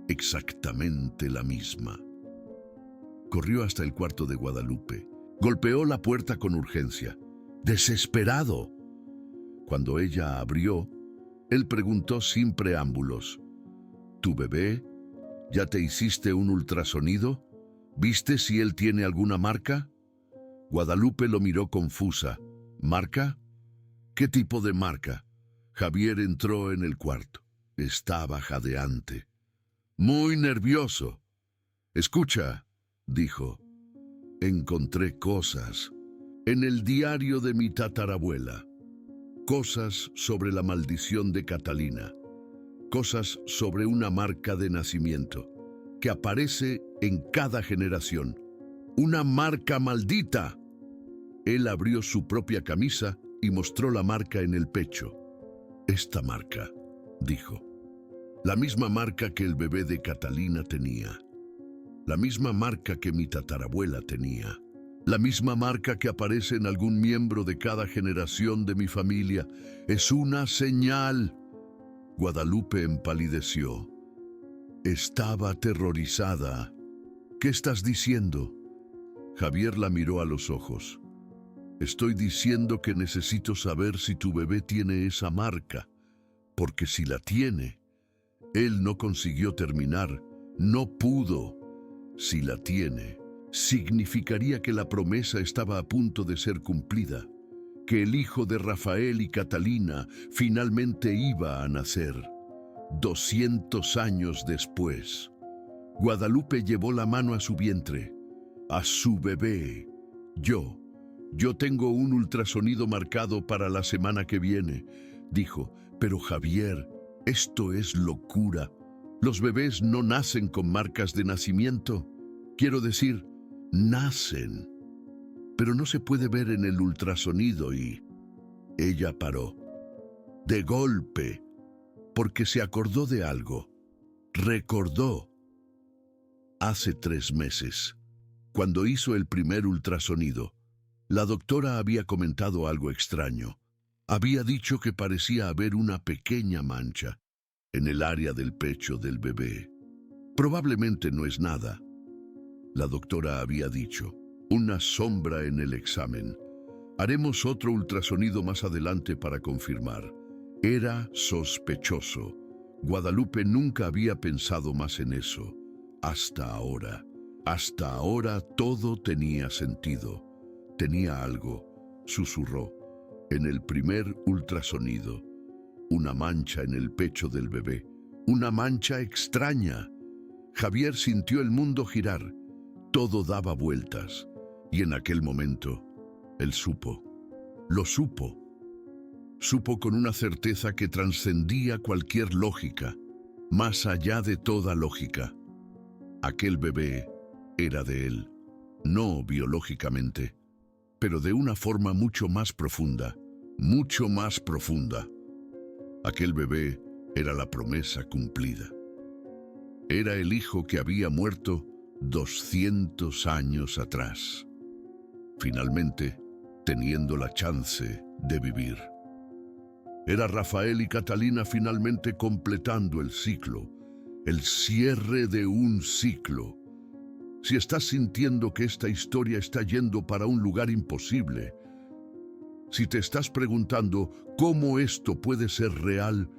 exactamente la misma. Corrió hasta el cuarto de Guadalupe, golpeó la puerta con urgencia, desesperado. Cuando ella abrió, él preguntó sin preámbulos: ¿Tu bebé? ¿Ya te hiciste un ultrasonido? ¿Viste si él tiene alguna marca? Guadalupe lo miró confusa. ¿Marca? ¿Qué tipo de marca? Javier entró en el cuarto. Estaba jadeante, muy nervioso. Escucha, dijo, encontré cosas en el diario de mi tatarabuela. Cosas sobre la maldición de Catalina. Cosas sobre una marca de nacimiento que aparece en cada generación. ¡Una marca maldita! Él abrió su propia camisa y mostró la marca en el pecho. Esta marca, dijo. La misma marca que el bebé de Catalina tenía. La misma marca que mi tatarabuela tenía. La misma marca que aparece en algún miembro de cada generación de mi familia. Es una señal. Guadalupe empalideció. Estaba aterrorizada. ¿Qué estás diciendo? Javier la miró a los ojos. Estoy diciendo que necesito saber si tu bebé tiene esa marca, porque si la tiene, él no consiguió terminar, no pudo. Si la tiene, significaría que la promesa estaba a punto de ser cumplida, que el hijo de Rafael y Catalina finalmente iba a nacer. 200 años después, Guadalupe llevó la mano a su vientre, a su bebé. Yo tengo un ultrasonido marcado para la semana que viene, dijo. Pero Javier, esto es locura. Los bebés no nacen con marcas de nacimiento. Quiero decir, nacen, pero no se puede ver en el ultrasonido y... Ella paró, de golpe, porque se acordó de algo. Recordó. Hace 3 meses, cuando hizo el primer ultrasonido, la doctora había comentado algo extraño. Había dicho que parecía haber una pequeña mancha en el área del pecho del bebé. Probablemente no es nada. La doctora había dicho, una sombra en el examen. Haremos otro ultrasonido más adelante para confirmar. Era sospechoso. Guadalupe nunca había pensado más en eso. Hasta ahora. Hasta ahora todo tenía sentido. Tenía algo, susurró, en el primer ultrasonido. Una mancha en el pecho del bebé. Una mancha extraña. Javier sintió el mundo girar. Todo daba vueltas. Y en aquel momento, él supo. Lo supo. Supo con una certeza que trascendía cualquier lógica, más allá de toda lógica. Aquel bebé era de él, no biológicamente, pero de una forma mucho más profunda, mucho más profunda. Aquel bebé era la promesa cumplida. Era el hijo que había muerto 200 años atrás, finalmente teniendo la chance de vivir. Era Rafael y Catalina finalmente completando el ciclo, el cierre de un ciclo. Si estás sintiendo que esta historia está yendo para un lugar imposible, si te estás preguntando cómo esto puede ser real,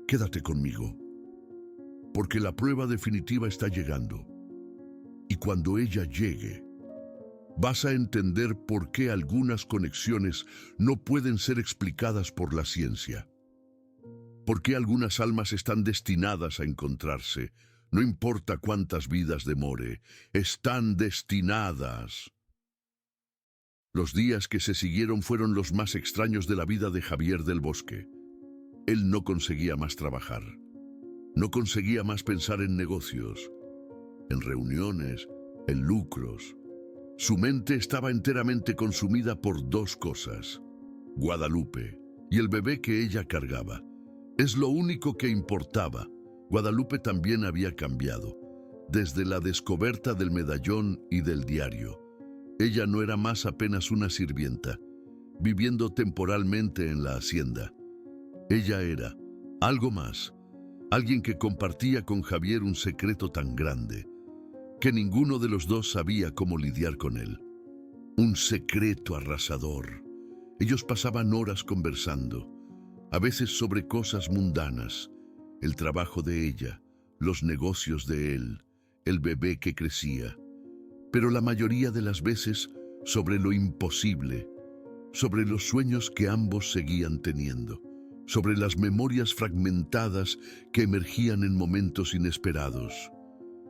quédate conmigo, porque la prueba definitiva está llegando. Y cuando ella llegue, vas a entender por qué algunas conexiones no pueden ser explicadas por la ciencia. Por qué algunas almas están destinadas a encontrarse. No importa cuántas vidas demore, están destinadas. Los días que se siguieron fueron los más extraños de la vida de Javier del Bosque. Él no conseguía más trabajar. No conseguía más pensar en negocios, en reuniones, en lucros. Su mente estaba enteramente consumida por dos cosas: Guadalupe y el bebé que ella cargaba. Es lo único que importaba. Guadalupe también había cambiado. Desde la descoberta del medallón y del diario, ella no era más apenas una sirvienta, viviendo temporalmente en la hacienda. Ella era algo más, alguien que compartía con Javier un secreto tan grande, que ninguno de los dos sabía cómo lidiar con él. Un secreto arrasador. Ellos pasaban horas conversando, a veces sobre cosas mundanas, el trabajo de ella, los negocios de él, el bebé que crecía, pero la mayoría de las veces sobre lo imposible, sobre los sueños que ambos seguían teniendo, sobre las memorias fragmentadas que emergían en momentos inesperados,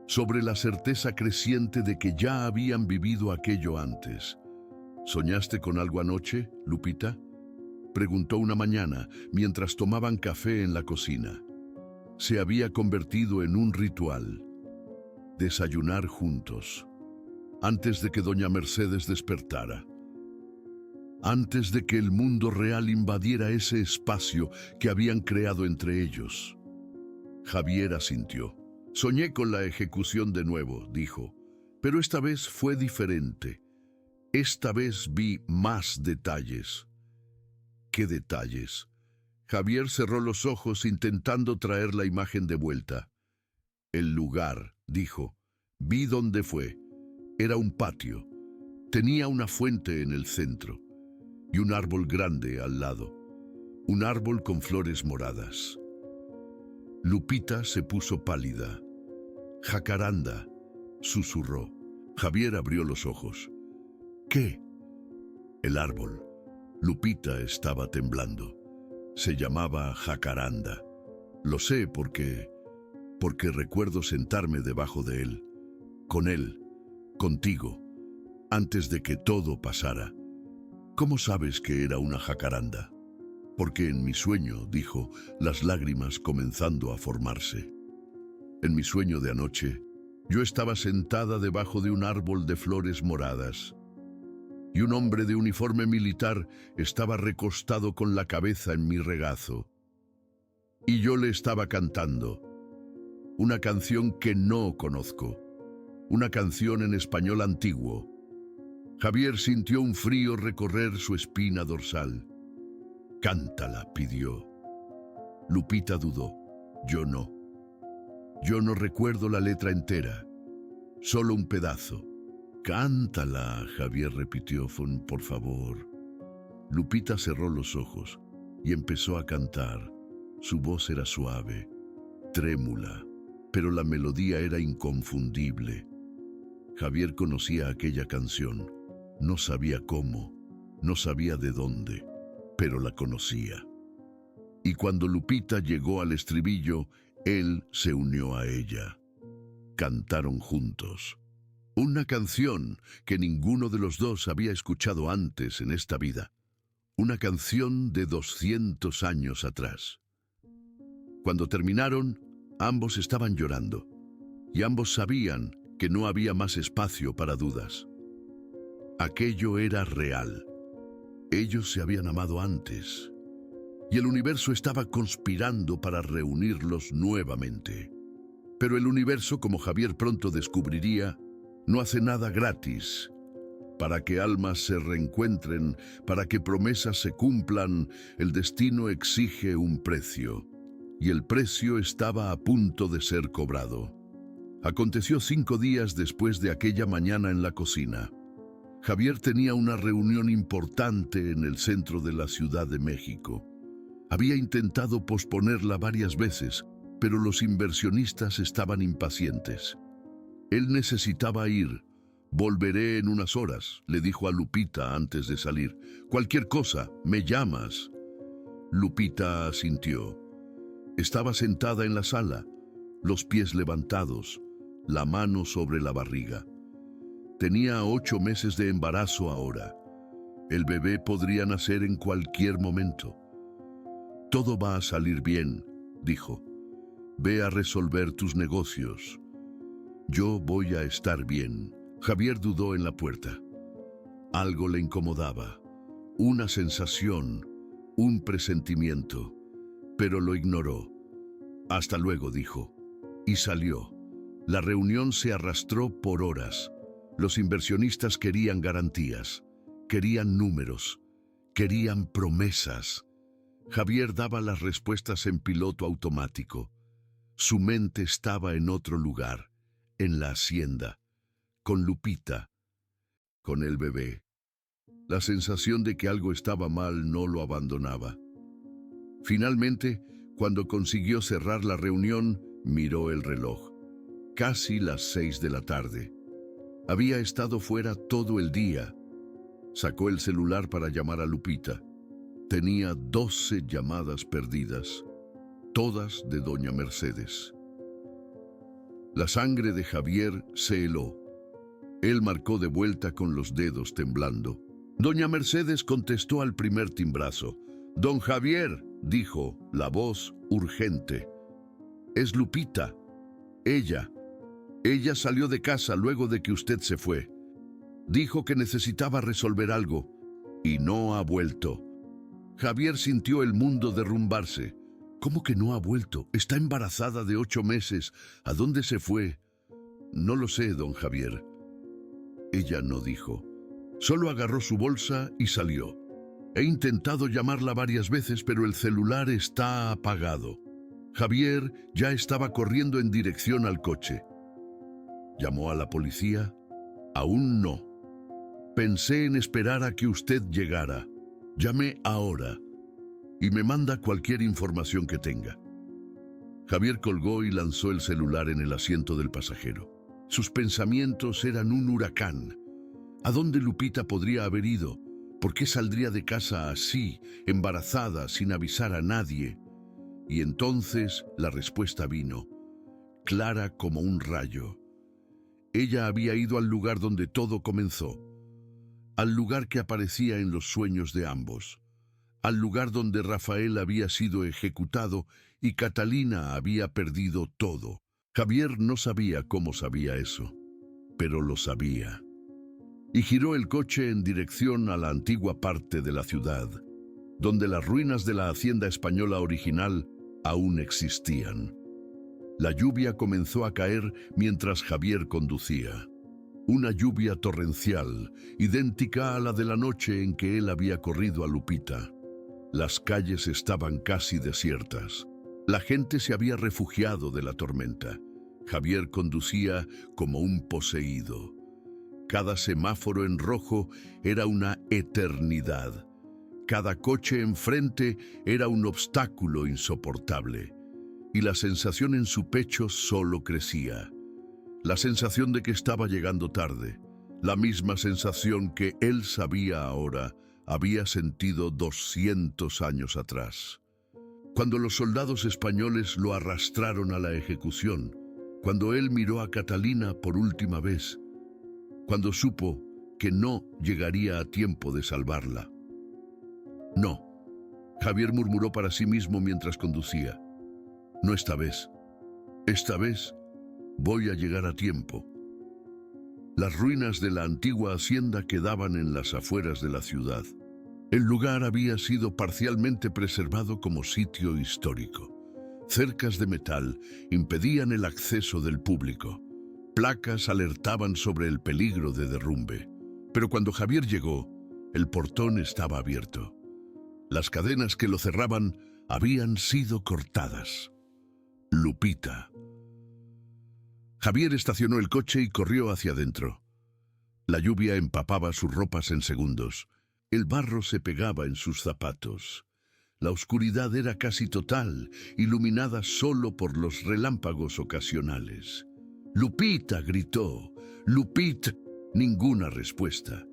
sobre la certeza creciente de que ya habían vivido aquello antes. ¿Soñaste con algo anoche, Lupita?, preguntó una mañana mientras tomaban café en la cocina. Se había convertido en un ritual: desayunar juntos, antes de que doña Mercedes despertara, antes de que el mundo real invadiera ese espacio que habían creado entre ellos. Javier asintió. Soñé con la ejecución de nuevo, dijo, pero esta vez fue diferente. Esta vez vi más detalles. ¿Qué detalles? Javier cerró los ojos intentando traer la imagen de vuelta. El lugar, dijo. Vi dónde fue. Era un patio. Tenía una fuente en el centro y un árbol grande al lado. Un árbol con flores moradas. Lupita se puso pálida. Jacaranda, susurró. Javier abrió los ojos. ¿Qué? El árbol. Lupita estaba temblando. Se llamaba jacaranda. Lo sé porque recuerdo sentarme debajo de él, con él, contigo, antes de que todo pasara. ¿Cómo sabes que era una jacaranda? Porque en mi sueño, dijo, las lágrimas comenzando a formarse. En mi sueño de anoche, yo estaba sentada debajo de un árbol de flores moradas, y un hombre de uniforme militar estaba recostado con la cabeza en mi regazo. Y yo le estaba cantando una canción que no conozco, una canción en español antiguo. Javier sintió un frío recorrer su espina dorsal. Cántala, pidió. Lupita dudó. Yo no. Yo no recuerdo la letra entera, solo un pedazo. Cántala, Javier repitió, por favor. Lupita cerró los ojos y empezó a cantar. Su voz era suave, trémula, pero la melodía era inconfundible. Javier conocía aquella canción. No sabía cómo, no sabía de dónde, pero la conocía. Y cuando Lupita llegó al estribillo, él se unió a ella. Cantaron juntos. Una canción que ninguno de los dos había escuchado antes en esta vida. Una canción de 200 años atrás. Cuando terminaron, ambos estaban llorando, y ambos sabían que no había más espacio para dudas. Aquello era real. Ellos se habían amado antes, y el universo estaba conspirando para reunirlos nuevamente. Pero el universo, como Javier pronto descubriría, no hace nada gratis. Para que almas se reencuentren, para que promesas se cumplan, el destino exige un precio. Y el precio estaba a punto de ser cobrado. Aconteció 5 días después de aquella mañana en la cocina. Javier tenía una reunión importante en el centro de la Ciudad de México. Había intentado posponerla varias veces, pero los inversionistas estaban impacientes. Él necesitaba ir. Volveré en unas horas, le dijo a Lupita antes de salir. Cualquier cosa, me llamas. Lupita asintió. Estaba sentada en la sala, los pies levantados, la mano sobre la barriga. Tenía 8 meses de embarazo ahora. El bebé podría nacer en cualquier momento. Todo va a salir bien, dijo. Ve a resolver tus negocios. Yo voy a estar bien. Javier dudó en la puerta. Algo le incomodaba, una sensación, un presentimiento, pero lo ignoró. Hasta luego, dijo, y salió. La reunión se arrastró por horas. Los inversionistas querían garantías, querían números, querían promesas. Javier daba las respuestas en piloto automático. Su mente estaba en otro lugar, en la hacienda, con Lupita, con el bebé. La sensación de que algo estaba mal no lo abandonaba. Finalmente, cuando consiguió cerrar la reunión, miró el reloj. Casi las 6 de la tarde. Había estado fuera todo el día. Sacó el celular para llamar a Lupita. Tenía 12 llamadas perdidas, todas de doña Mercedes. La sangre de Javier se heló. Él marcó de vuelta con los dedos temblando. Doña Mercedes contestó al primer timbrazo. «Don Javier», dijo, la voz urgente. «Es Lupita. Ella salió de casa luego de que usted se fue. Dijo que necesitaba resolver algo y no ha vuelto». Javier sintió el mundo derrumbarse. «¿Cómo que no ha vuelto? Está embarazada de 8 meses. ¿A dónde se fue?» «No lo sé, don Javier». Ella no dijo. Solo agarró su bolsa y salió. «He intentado llamarla varias veces, pero el celular está apagado». Javier ya estaba corriendo en dirección al coche. ¿Llamó a la policía? Aún no. «Pensé en esperar a que usted llegara. Llame ahora y me manda cualquier información que tenga». Javier colgó y lanzó el celular en el asiento del pasajero. Sus pensamientos eran un huracán. ¿A dónde Lupita podría haber ido? ¿Por qué saldría de casa así, embarazada, sin avisar a nadie? Y entonces la respuesta vino, clara como un rayo. Ella había ido al lugar donde todo comenzó, al lugar que aparecía en los sueños de ambos, al lugar donde Rafael había sido ejecutado y Catalina había perdido todo. Javier no sabía cómo sabía eso, pero lo sabía. Y giró el coche en dirección a la antigua parte de la ciudad, donde las ruinas de la hacienda española original aún existían. La lluvia comenzó a caer mientras Javier conducía. Una lluvia torrencial, idéntica a la de la noche en que él había corrido a Lupita. Las calles estaban casi desiertas. La gente se había refugiado de la tormenta. Javier conducía como un poseído. Cada semáforo en rojo era una eternidad. Cada coche enfrente era un obstáculo insoportable. Y la sensación en su pecho solo crecía. La sensación de que estaba llegando tarde. La misma sensación que él sabía ahora había sentido 200 años atrás. Cuando los soldados españoles lo arrastraron a la ejecución, cuando él miró a Catalina por última vez, cuando supo que no llegaría a tiempo de salvarla. «No», Javier murmuró para sí mismo mientras conducía. «No esta vez. Esta vez voy a llegar a tiempo». Las ruinas de la antigua hacienda quedaban en las afueras de la ciudad. El lugar había sido parcialmente preservado como sitio histórico. Cercas de metal impedían el acceso del público. Placas alertaban sobre el peligro de derrumbe. Pero cuando Javier llegó, el portón estaba abierto. Las cadenas que lo cerraban habían sido cortadas. Lupita. Javier estacionó el coche y corrió hacia adentro. La lluvia empapaba sus ropas en segundos. El barro se pegaba en sus zapatos. La oscuridad era casi total, iluminada solo por los relámpagos ocasionales. «¡Lupita!», gritó. «¡Lupita!». Ninguna respuesta.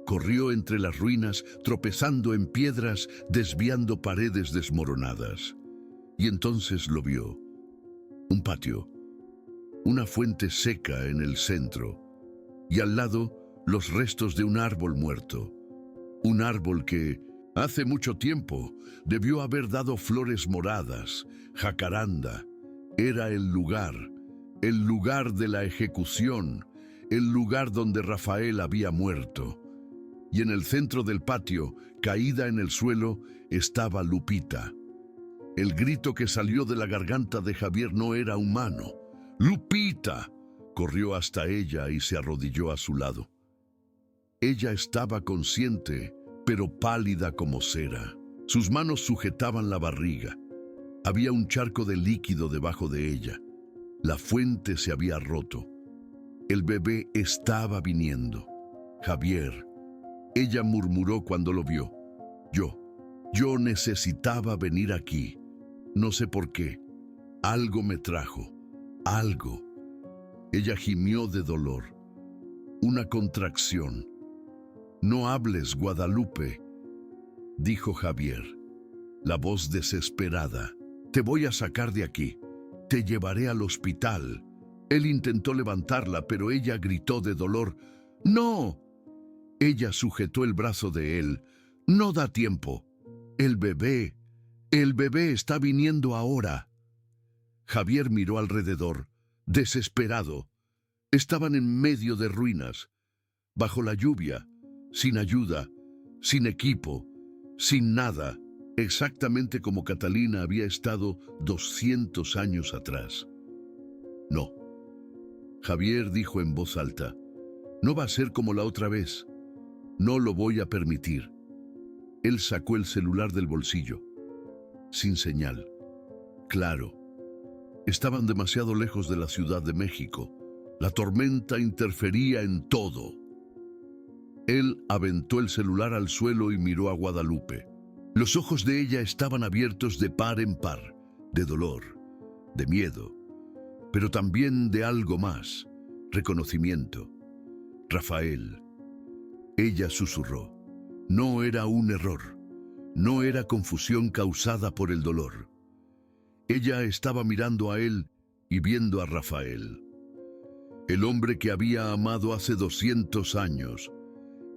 Corrió entre las ruinas, tropezando en piedras, desviando paredes desmoronadas. Y entonces lo vio. Un patio. Una fuente seca en el centro. Y al lado, los restos de un árbol muerto. Un árbol que, hace mucho tiempo, debió haber dado flores moradas, jacaranda. Era el lugar de la ejecución, el lugar donde Rafael había muerto. Y en el centro del patio, caída en el suelo, estaba Lupita. El grito que salió de la garganta de Javier no era humano. ¡Lupita! Corrió hasta ella y se arrodilló a su lado. Ella estaba consciente, pero pálida como cera. Sus manos sujetaban la barriga. Había un charco de líquido debajo de ella. La fuente se había roto. El bebé estaba viniendo. Javier. Ella murmuró cuando lo vio. Yo necesitaba venir aquí. No sé por qué. Algo me trajo. Algo. Ella gimió de dolor. Una contracción. No hables, Guadalupe, dijo Javier. La voz desesperada. Te voy a sacar de aquí. Te llevaré al hospital. Él intentó levantarla, pero ella gritó de dolor. ¡No! Ella sujetó el brazo de él. No da tiempo. El bebé está viniendo ahora. Javier miró alrededor, desesperado. Estaban en medio de ruinas, bajo la lluvia, sin ayuda, sin equipo, sin nada, exactamente como Catalina había estado 200 años atrás. No. Javier dijo en voz alta, no va a ser como la otra vez. No lo voy a permitir. Él sacó el celular del bolsillo. Sin señal. Claro. Estaban demasiado lejos de la Ciudad de México. La tormenta interfería en todo. Él aventó el celular al suelo y miró a Guadalupe. Los ojos de ella estaban abiertos de par en par, de dolor, de miedo, pero también de algo más, reconocimiento. Rafael. Ella susurró. No era un error. No era confusión causada por el dolor. Ella estaba mirando a él y viendo a Rafael. El hombre que había amado hace 200 años.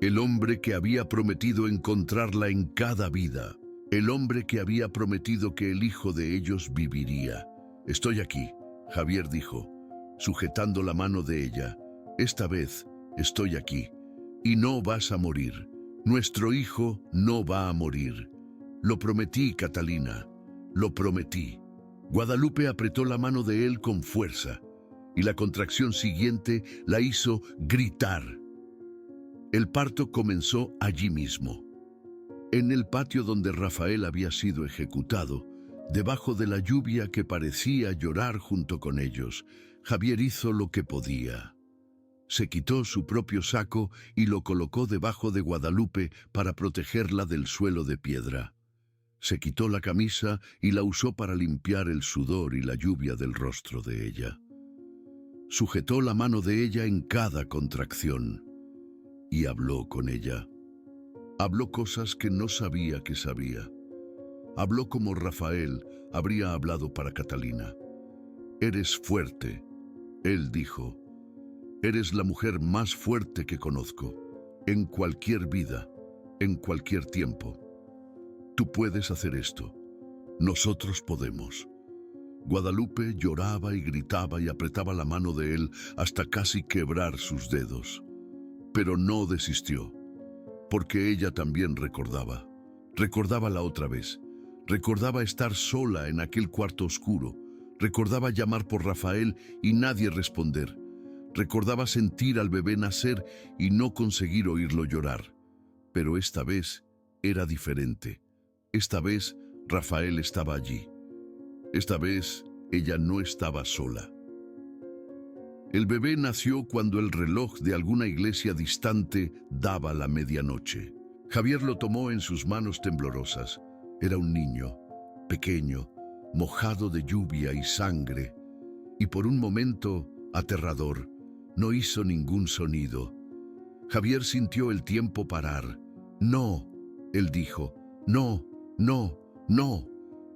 El hombre que había prometido encontrarla en cada vida. El hombre que había prometido que el hijo de ellos viviría. Estoy aquí, Javier dijo, sujetando la mano de ella. Esta vez estoy aquí. Y no vas a morir. Nuestro hijo no va a morir. Lo prometí, Catalina. Lo prometí. Guadalupe apretó la mano de él con fuerza, y la contracción siguiente la hizo gritar. El parto comenzó allí mismo. En el patio donde Rafael había sido ejecutado, debajo de la lluvia que parecía llorar junto con ellos, Javier hizo lo que podía. Se quitó su propio saco y lo colocó debajo de Guadalupe para protegerla del suelo de piedra. Se quitó la camisa y la usó para limpiar el sudor y la lluvia del rostro de ella. Sujetó la mano de ella en cada contracción y habló con ella. Habló cosas que no sabía que sabía. Habló como Rafael habría hablado para Catalina. Eres fuerte, él dijo. Eres la mujer más fuerte que conozco, en cualquier vida, en cualquier tiempo. Tú puedes hacer esto. Nosotros podemos. Guadalupe lloraba y gritaba y apretaba la mano de él hasta casi quebrar sus dedos. Pero no desistió, porque ella también recordaba. Recordaba la otra vez. Recordaba estar sola en aquel cuarto oscuro. Recordaba llamar por Rafael y nadie responder. Recordaba sentir al bebé nacer y no conseguir oírlo llorar. Pero esta vez era diferente. Esta vez Rafael estaba allí. Esta vez ella no estaba sola. El bebé nació cuando el reloj de alguna iglesia distante daba la medianoche. Javier lo tomó en sus manos temblorosas. Era un niño, pequeño, mojado de lluvia y sangre, y por un momento, aterrador, no hizo ningún sonido. Javier sintió el tiempo parar. No, él dijo, no, no, no.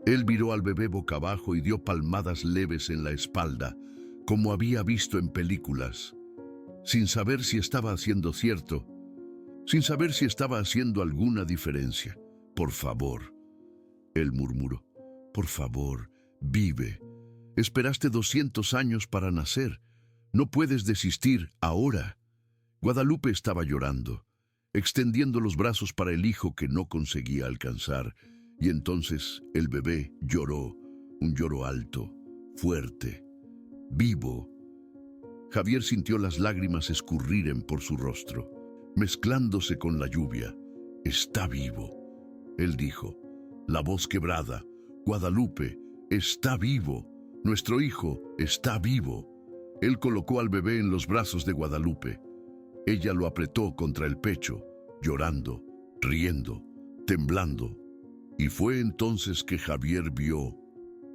Él miró al bebé boca abajo y dio palmadas leves en la espalda, como había visto en películas, sin saber si estaba haciendo cierto, sin saber si estaba haciendo alguna diferencia. Por favor, él murmuró, por favor, vive. Esperaste 200 años para nacer. No puedes desistir ahora. Guadalupe estaba llorando, extendiendo los brazos para el hijo que no conseguía alcanzar, y entonces el bebé lloró, un lloro alto, fuerte, vivo. Javier sintió las lágrimas escurriren por su rostro, mezclándose con la lluvia. «Está vivo», él dijo, la voz quebrada. «Guadalupe, está vivo. Nuestro hijo está vivo». Él colocó al bebé en los brazos de Guadalupe. Ella lo apretó contra el pecho, llorando, riendo, temblando. Y fue entonces que Javier vio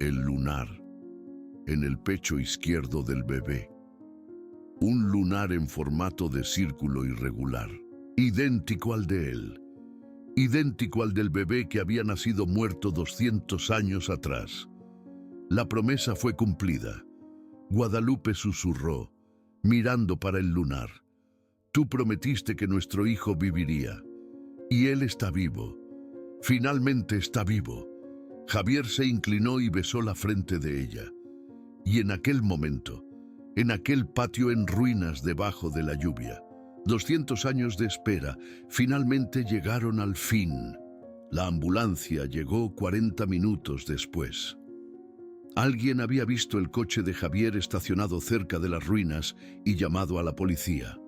el lunar en el pecho izquierdo del bebé. Un lunar en formato de círculo irregular, idéntico al de él, idéntico al del bebé que había nacido muerto 200 años atrás. La promesa fue cumplida. Guadalupe susurró, mirando para el lunar. «Tú prometiste que nuestro hijo viviría, y él está vivo. Finalmente está vivo». Javier se inclinó y besó la frente de ella. Y en aquel momento, en aquel patio en ruinas debajo de la lluvia, 200 años de espera finalmente llegaron al fin. La ambulancia llegó 40 minutos después. Alguien había visto el coche de Javier estacionado cerca de las ruinas y llamado a la policía.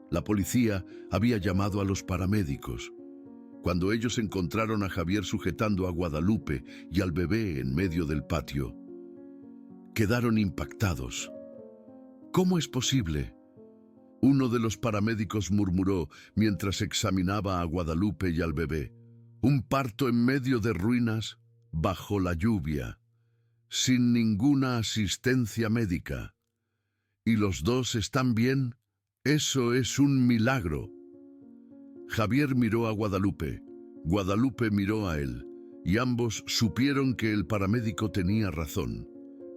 La policía había llamado a los paramédicos. Cuando ellos encontraron a Javier sujetando a Guadalupe y al bebé en medio del patio, quedaron impactados. «¿Cómo es posible?», uno de los paramédicos murmuró mientras examinaba a Guadalupe y al bebé. «Un parto en medio de ruinas, bajo la lluvia, sin ninguna asistencia médica. ¿Y los dos están bien? Eso es un milagro». Javier miró a Guadalupe, Guadalupe miró a él, y ambos supieron que el paramédico tenía razón.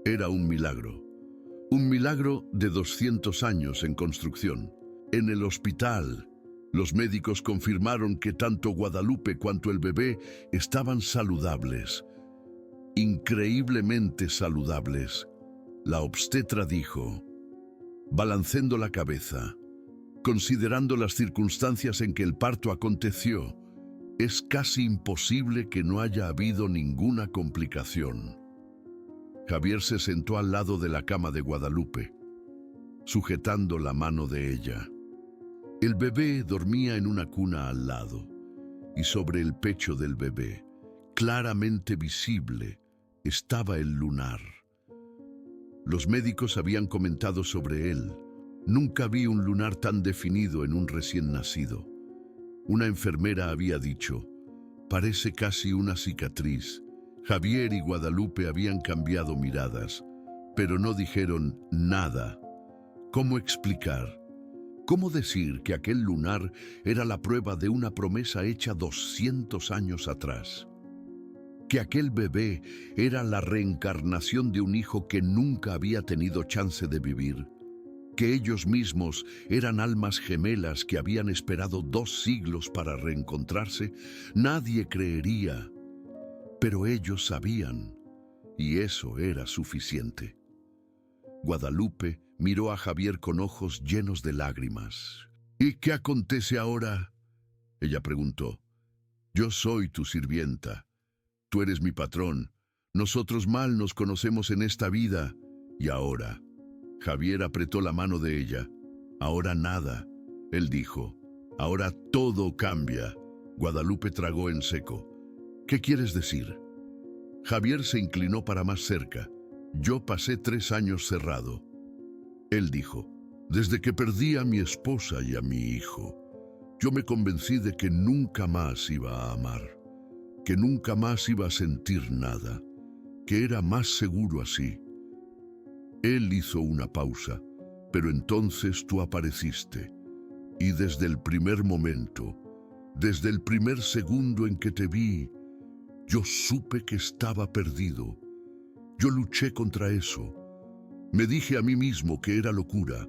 Era un milagro de 200 años en construcción. En el hospital, los médicos confirmaron que tanto Guadalupe cuanto el bebé estaban saludables, increíblemente saludables. La obstetra dijo, balanceando la cabeza, «Considerando las circunstancias en que el parto aconteció, es casi imposible que no haya habido ninguna complicación». Javier se sentó al lado de la cama de Guadalupe, sujetando la mano de ella. El bebé dormía en una cuna al lado, y sobre el pecho del bebé, claramente visible, estaba el lunar. Los médicos habían comentado sobre él. «Nunca vi un lunar tan definido en un recién nacido». Una enfermera había dicho, «Parece casi una cicatriz». Javier y Guadalupe habían cambiado miradas, pero no dijeron nada. ¿Cómo explicar? ¿Cómo decir que aquel lunar era la prueba de una promesa hecha 200 años atrás? Que aquel bebé era la reencarnación de un hijo que nunca había tenido chance de vivir. Que ellos mismos eran almas gemelas que habían esperado 2 siglos para reencontrarse. Nadie creería. Pero ellos sabían, y eso era suficiente. Guadalupe miró a Javier con ojos llenos de lágrimas. «¿Y qué acontece ahora?», ella preguntó. «Yo soy tu sirvienta. Tú eres mi patrón. Nosotros mal nos conocemos en esta vida. Y ahora…». Javier apretó la mano de ella. «Ahora nada», él dijo. «Ahora todo cambia». Guadalupe tragó en seco. «¿Qué quieres decir?». Javier se inclinó para más cerca. «Yo pasé 3 años cerrado». Él dijo, «Desde que perdí a mi esposa y a mi hijo, yo me convencí de que nunca más iba a amar, que nunca más iba a sentir nada, que era más seguro así». Él hizo una pausa, pero entonces tú apareciste, y desde el primer momento, desde el primer segundo en que te vi, yo supe que estaba perdido. Yo luché contra eso. Me dije a mí mismo que era locura,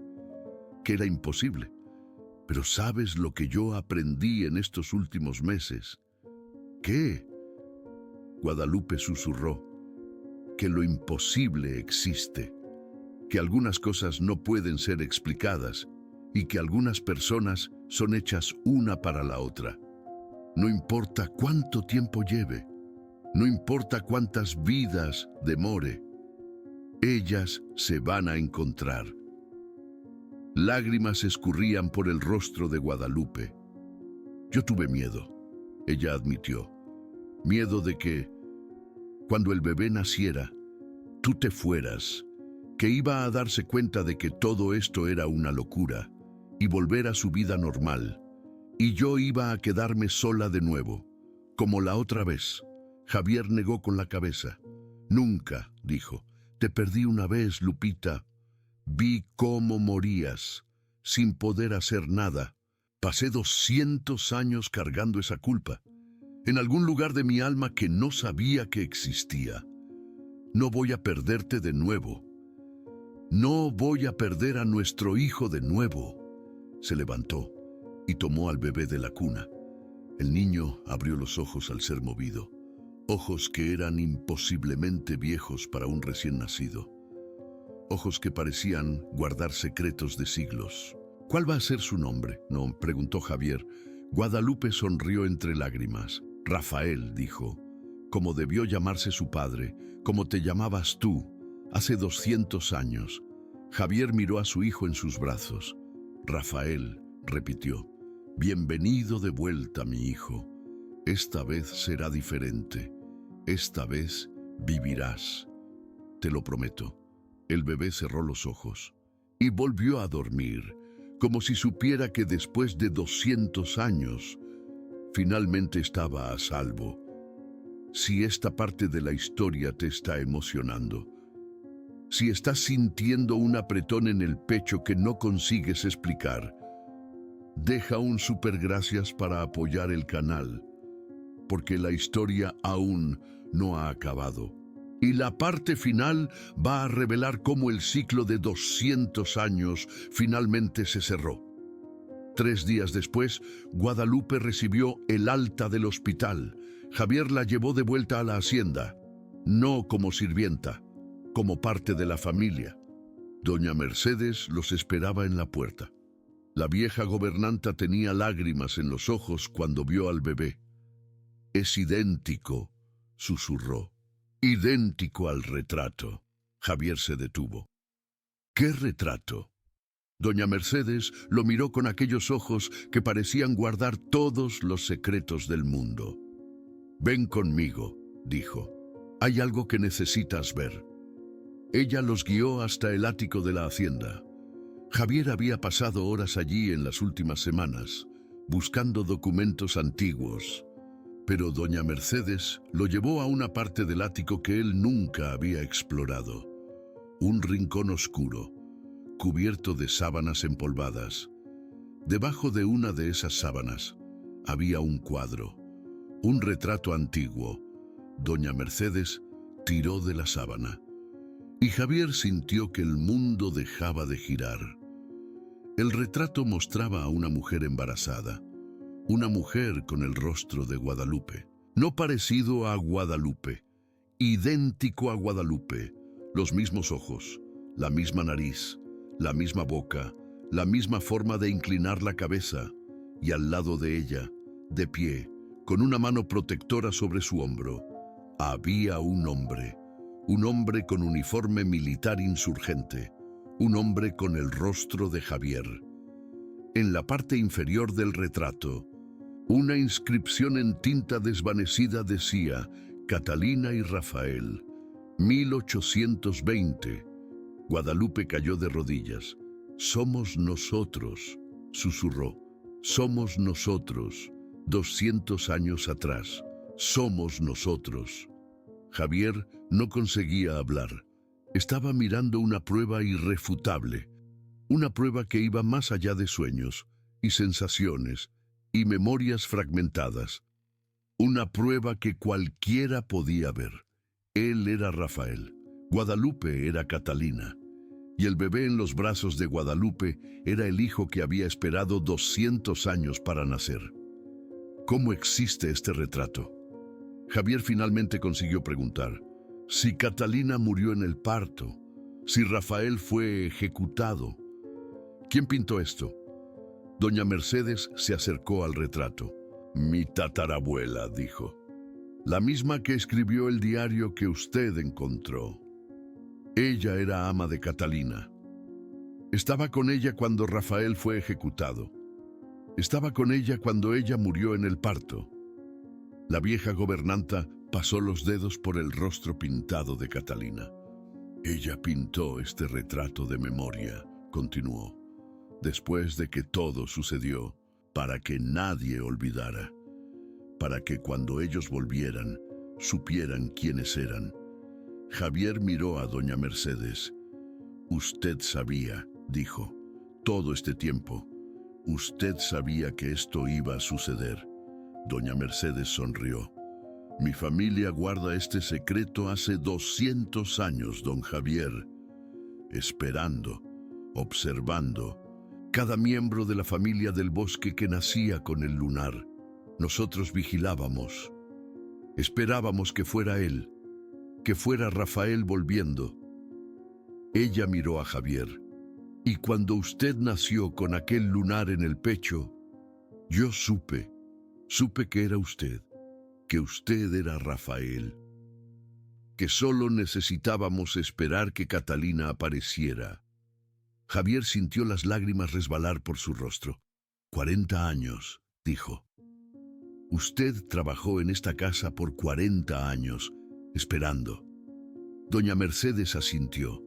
que era imposible. Pero ¿sabes lo que yo aprendí en estos últimos meses? ¿Qué? Guadalupe susurró, que lo imposible existe, que algunas cosas no pueden ser explicadas y que algunas personas son hechas una para la otra. No importa cuánto tiempo lleve, no importa cuántas vidas demore, ellas se van a encontrar. Lágrimas escurrían por el rostro de Guadalupe. Yo tuve miedo, ella admitió. Miedo de que, cuando el bebé naciera, tú te fueras, que iba a darse cuenta de que todo esto era una locura y volver a su vida normal, y yo iba a quedarme sola de nuevo, como la otra vez. Javier negó con la cabeza. Nunca, dijo. Te perdí una vez, Lupita. Vi cómo morías, sin poder hacer nada. Pasé 200 años cargando esa culpa, en algún lugar de mi alma que no sabía que existía. No voy a perderte de nuevo. No voy a perder a nuestro hijo de nuevo. Se levantó y tomó al bebé de la cuna. El niño abrió los ojos al ser movido, ojos que eran imposiblemente viejos para un recién nacido, ojos que parecían guardar secretos de siglos. ¿Cuál va a ser su nombre? No, preguntó Javier. Guadalupe sonrió entre lágrimas. Rafael, dijo, como debió llamarse su padre, como te llamabas tú, hace 200 años. Javier miró a su hijo en sus brazos. Rafael, repitió, bienvenido de vuelta, mi hijo. Esta vez será diferente. Esta vez vivirás. Te lo prometo. El bebé cerró los ojos y volvió a dormir, como si supiera que después de 200 años, finalmente estaba a salvo. Si esta parte de la historia te está emocionando, si estás sintiendo un apretón en el pecho que no consigues explicar, deja un super gracias para apoyar el canal, porque la historia aún no ha acabado. Y la parte final va a revelar cómo el ciclo de 200 años finalmente se cerró. 3 días después, Guadalupe recibió el alta del hospital. Javier la llevó de vuelta a la hacienda, no como sirvienta, como parte de la familia. Doña Mercedes los esperaba en la puerta. La vieja gobernanta tenía lágrimas en los ojos cuando vio al bebé. Es idéntico, susurró. Idéntico al retrato. Javier se detuvo. ¿Qué retrato? Doña Mercedes lo miró con aquellos ojos que parecían guardar todos los secretos del mundo. Ven conmigo, dijo. Hay algo que necesitas ver. Ella los guió hasta el ático de la hacienda. Javier había pasado horas allí en las últimas semanas, buscando documentos antiguos. Pero doña Mercedes lo llevó a una parte del ático que él nunca había explorado. Un rincón oscuro, cubierto de sábanas empolvadas. Debajo de una de esas sábanas había un cuadro, un retrato antiguo. Doña Mercedes tiró de la sábana y Javier sintió que el mundo dejaba de girar. El retrato mostraba a una mujer embarazada. Una mujer con el rostro de Guadalupe, no parecido a Guadalupe, idéntico a Guadalupe, los mismos ojos, la misma nariz, la misma boca, la misma forma de inclinar la cabeza, y al lado de ella, de pie, con una mano protectora sobre su hombro, había un hombre con uniforme militar insurgente, un hombre con el rostro de Javier. En la parte inferior del retrato, una inscripción en tinta desvanecida decía, Catalina y Rafael, 1820. Guadalupe cayó de rodillas. Somos nosotros, susurró. Somos nosotros, 200 años atrás. Somos nosotros. Javier no conseguía hablar. Estaba mirando una prueba irrefutable. Una prueba que iba más allá de sueños y sensaciones y memorias fragmentadas. Una prueba que cualquiera podía ver. Él era Rafael, Guadalupe era Catalina, y el bebé en los brazos de Guadalupe era el hijo que había esperado 200 años para nacer. ¿Cómo existe este retrato? Javier finalmente consiguió preguntar. Si Catalina murió en el parto, Si Rafael fue ejecutado. ¿Quién pintó esto? Doña Mercedes se acercó al retrato. Mi tatarabuela, dijo. La misma que escribió el diario que usted encontró. Ella era ama de Catalina. Estaba con ella cuando Rafael fue ejecutado. Estaba con ella cuando ella murió en el parto. La vieja gobernanta pasó los dedos por el rostro pintado de Catalina. Ella pintó este retrato de memoria, continuó, después de que todo sucedió, para que nadie olvidara, para que cuando ellos volvieran, supieran quiénes eran. Javier miró a doña Mercedes. Usted sabía, dijo, todo este tiempo. Usted sabía que esto iba a suceder. Doña Mercedes sonrió. Mi familia guarda este secreto hace 200 años, don Javier. Esperando, observando, cada miembro de la familia del bosque que nacía con el lunar. Nosotros vigilábamos. Esperábamos que fuera él, que fuera Rafael volviendo. Ella miró a Javier. Y cuando usted nació con aquel lunar en el pecho, yo supe que era usted, que usted era Rafael, que solo necesitábamos esperar que Catalina apareciera. Javier sintió las lágrimas resbalar por su rostro. 40 años, dijo. Usted trabajó en esta casa por 40 años, esperando. Doña Mercedes asintió.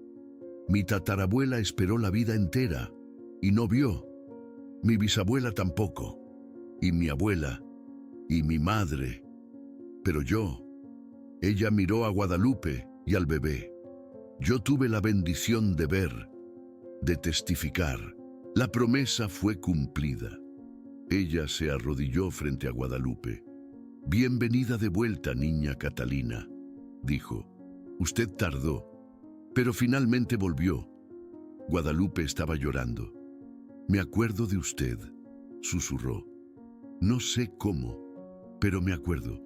Mi tatarabuela esperó la vida entera y no vio. Mi bisabuela tampoco. Y mi abuela. Y mi madre. Pero yo. Ella miró a Guadalupe y al bebé. Yo tuve la bendición de ver, de testificar. La promesa fue cumplida. Ella se arrodilló frente a Guadalupe. Bienvenida de vuelta, niña Catalina, dijo. Usted tardó, pero finalmente volvió. Guadalupe estaba llorando. Me acuerdo de usted, susurró. No sé cómo, pero me acuerdo.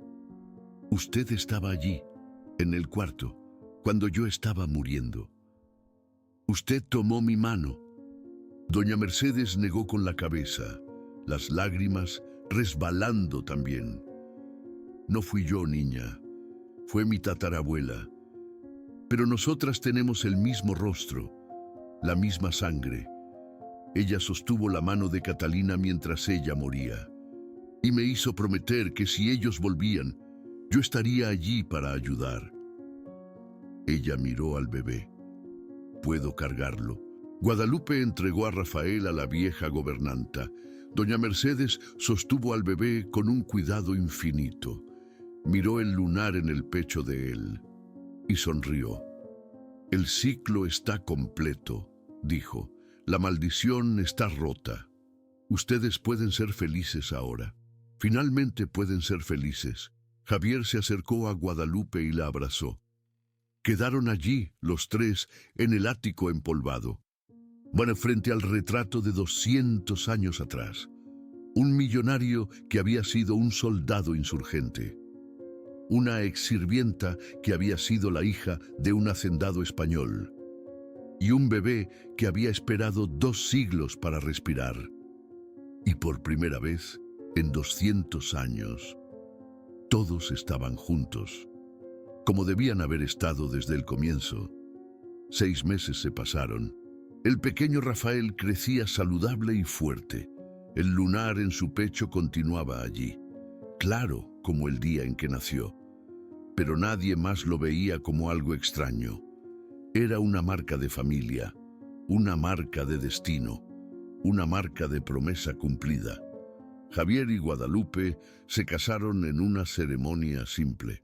Usted estaba allí, en el cuarto, cuando yo estaba muriendo. Usted tomó mi mano. Doña Mercedes negó con la cabeza, las lágrimas resbalando también. No fui yo, niña, fue mi tatarabuela. Pero nosotras tenemos el mismo rostro, la misma sangre. Ella sostuvo la mano de Catalina mientras ella moría, y me hizo prometer que si ellos volvían, yo estaría allí para ayudar. Ella miró al bebé. ¿Puedo cargarlo? Guadalupe entregó a Rafael a la vieja gobernanta. Doña Mercedes sostuvo al bebé con un cuidado infinito. Miró el lunar en el pecho de él y sonrió. El ciclo está completo, dijo. La maldición está rota. Ustedes pueden ser felices ahora. Finalmente pueden ser felices. Javier se acercó a Guadalupe y la abrazó. Quedaron allí, los tres, en el ático empolvado. Bueno, frente al retrato de 200 años atrás. Un millonario que había sido un soldado insurgente. Una exsirvienta que había sido la hija de un hacendado español. Y un bebé que había esperado 2 siglos para respirar. Y por primera vez, en 200 años, todos estaban juntos, como debían haber estado desde el comienzo. 6 meses se pasaron. El pequeño Rafael crecía saludable y fuerte. El lunar en su pecho continuaba allí, claro como el día en que nació. Pero nadie más lo veía como algo extraño. Era una marca de familia, una marca de destino, una marca de promesa cumplida. Javier y Guadalupe se casaron en una ceremonia simple,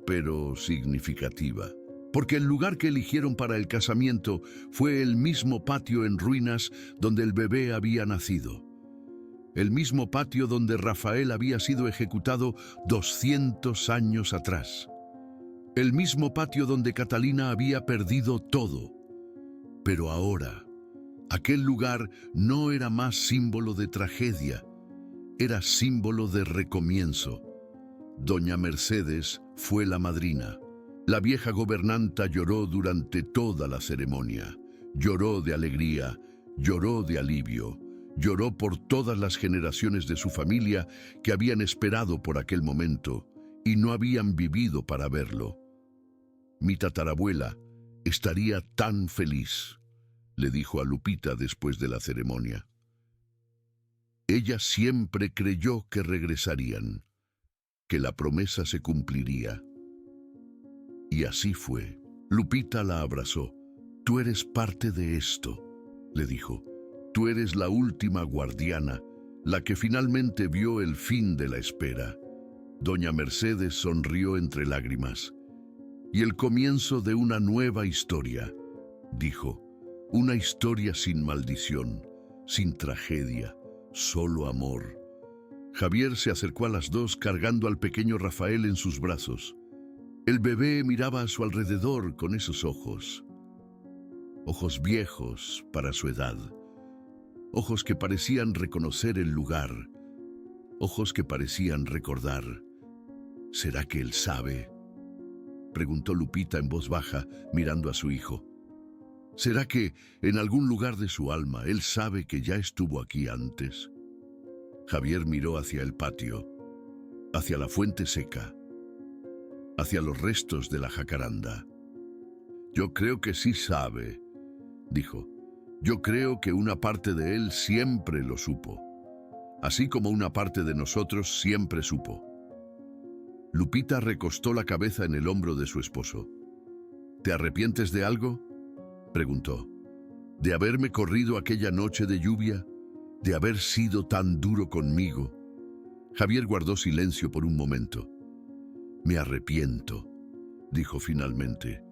pero significativa. Porque el lugar que eligieron para el casamiento fue el mismo patio en ruinas donde el bebé había nacido. El mismo patio donde Rafael había sido ejecutado 200 años atrás. El mismo patio donde Catalina había perdido todo. Pero ahora, aquel lugar no era más símbolo de tragedia, era símbolo de recomienzo. Doña Mercedes fue la madrina. La vieja gobernanta lloró durante toda la ceremonia. Lloró de alegría, lloró de alivio, lloró por todas las generaciones de su familia que habían esperado por aquel momento y no habían vivido para verlo. Mi tatarabuela estaría tan feliz, le dijo a Lupita después de la ceremonia. Ella siempre creyó que regresarían, que la promesa se cumpliría. Y así fue. Lupita la abrazó. Tú eres parte de esto, le dijo. Tú eres la última guardiana, la que finalmente vio el fin de la espera. Doña Mercedes sonrió entre lágrimas. Y el comienzo de una nueva historia, dijo. Una historia sin maldición, sin tragedia, solo amor. Javier se acercó a las dos cargando al pequeño Rafael en sus brazos. El bebé miraba a su alrededor con esos ojos. Ojos viejos para su edad. Ojos que parecían reconocer el lugar. Ojos que parecían recordar. ¿Será que él sabe?, preguntó Lupita en voz baja, mirando a su hijo. ¿Será que en algún lugar de su alma él sabe que ya estuvo aquí antes? Javier miró hacia el patio, hacia la fuente seca, hacia los restos de la jacaranda. Yo creo que sí sabe, dijo. Yo creo que una parte de él siempre lo supo, así como una parte de nosotros siempre supo. Lupita recostó la cabeza en el hombro de su esposo. ¿Te arrepientes de algo?, preguntó. ¿De haberme corrido aquella noche de lluvia? ¿De haber sido tan duro conmigo? Javier guardó silencio por un momento. Me arrepiento, dijo finalmente.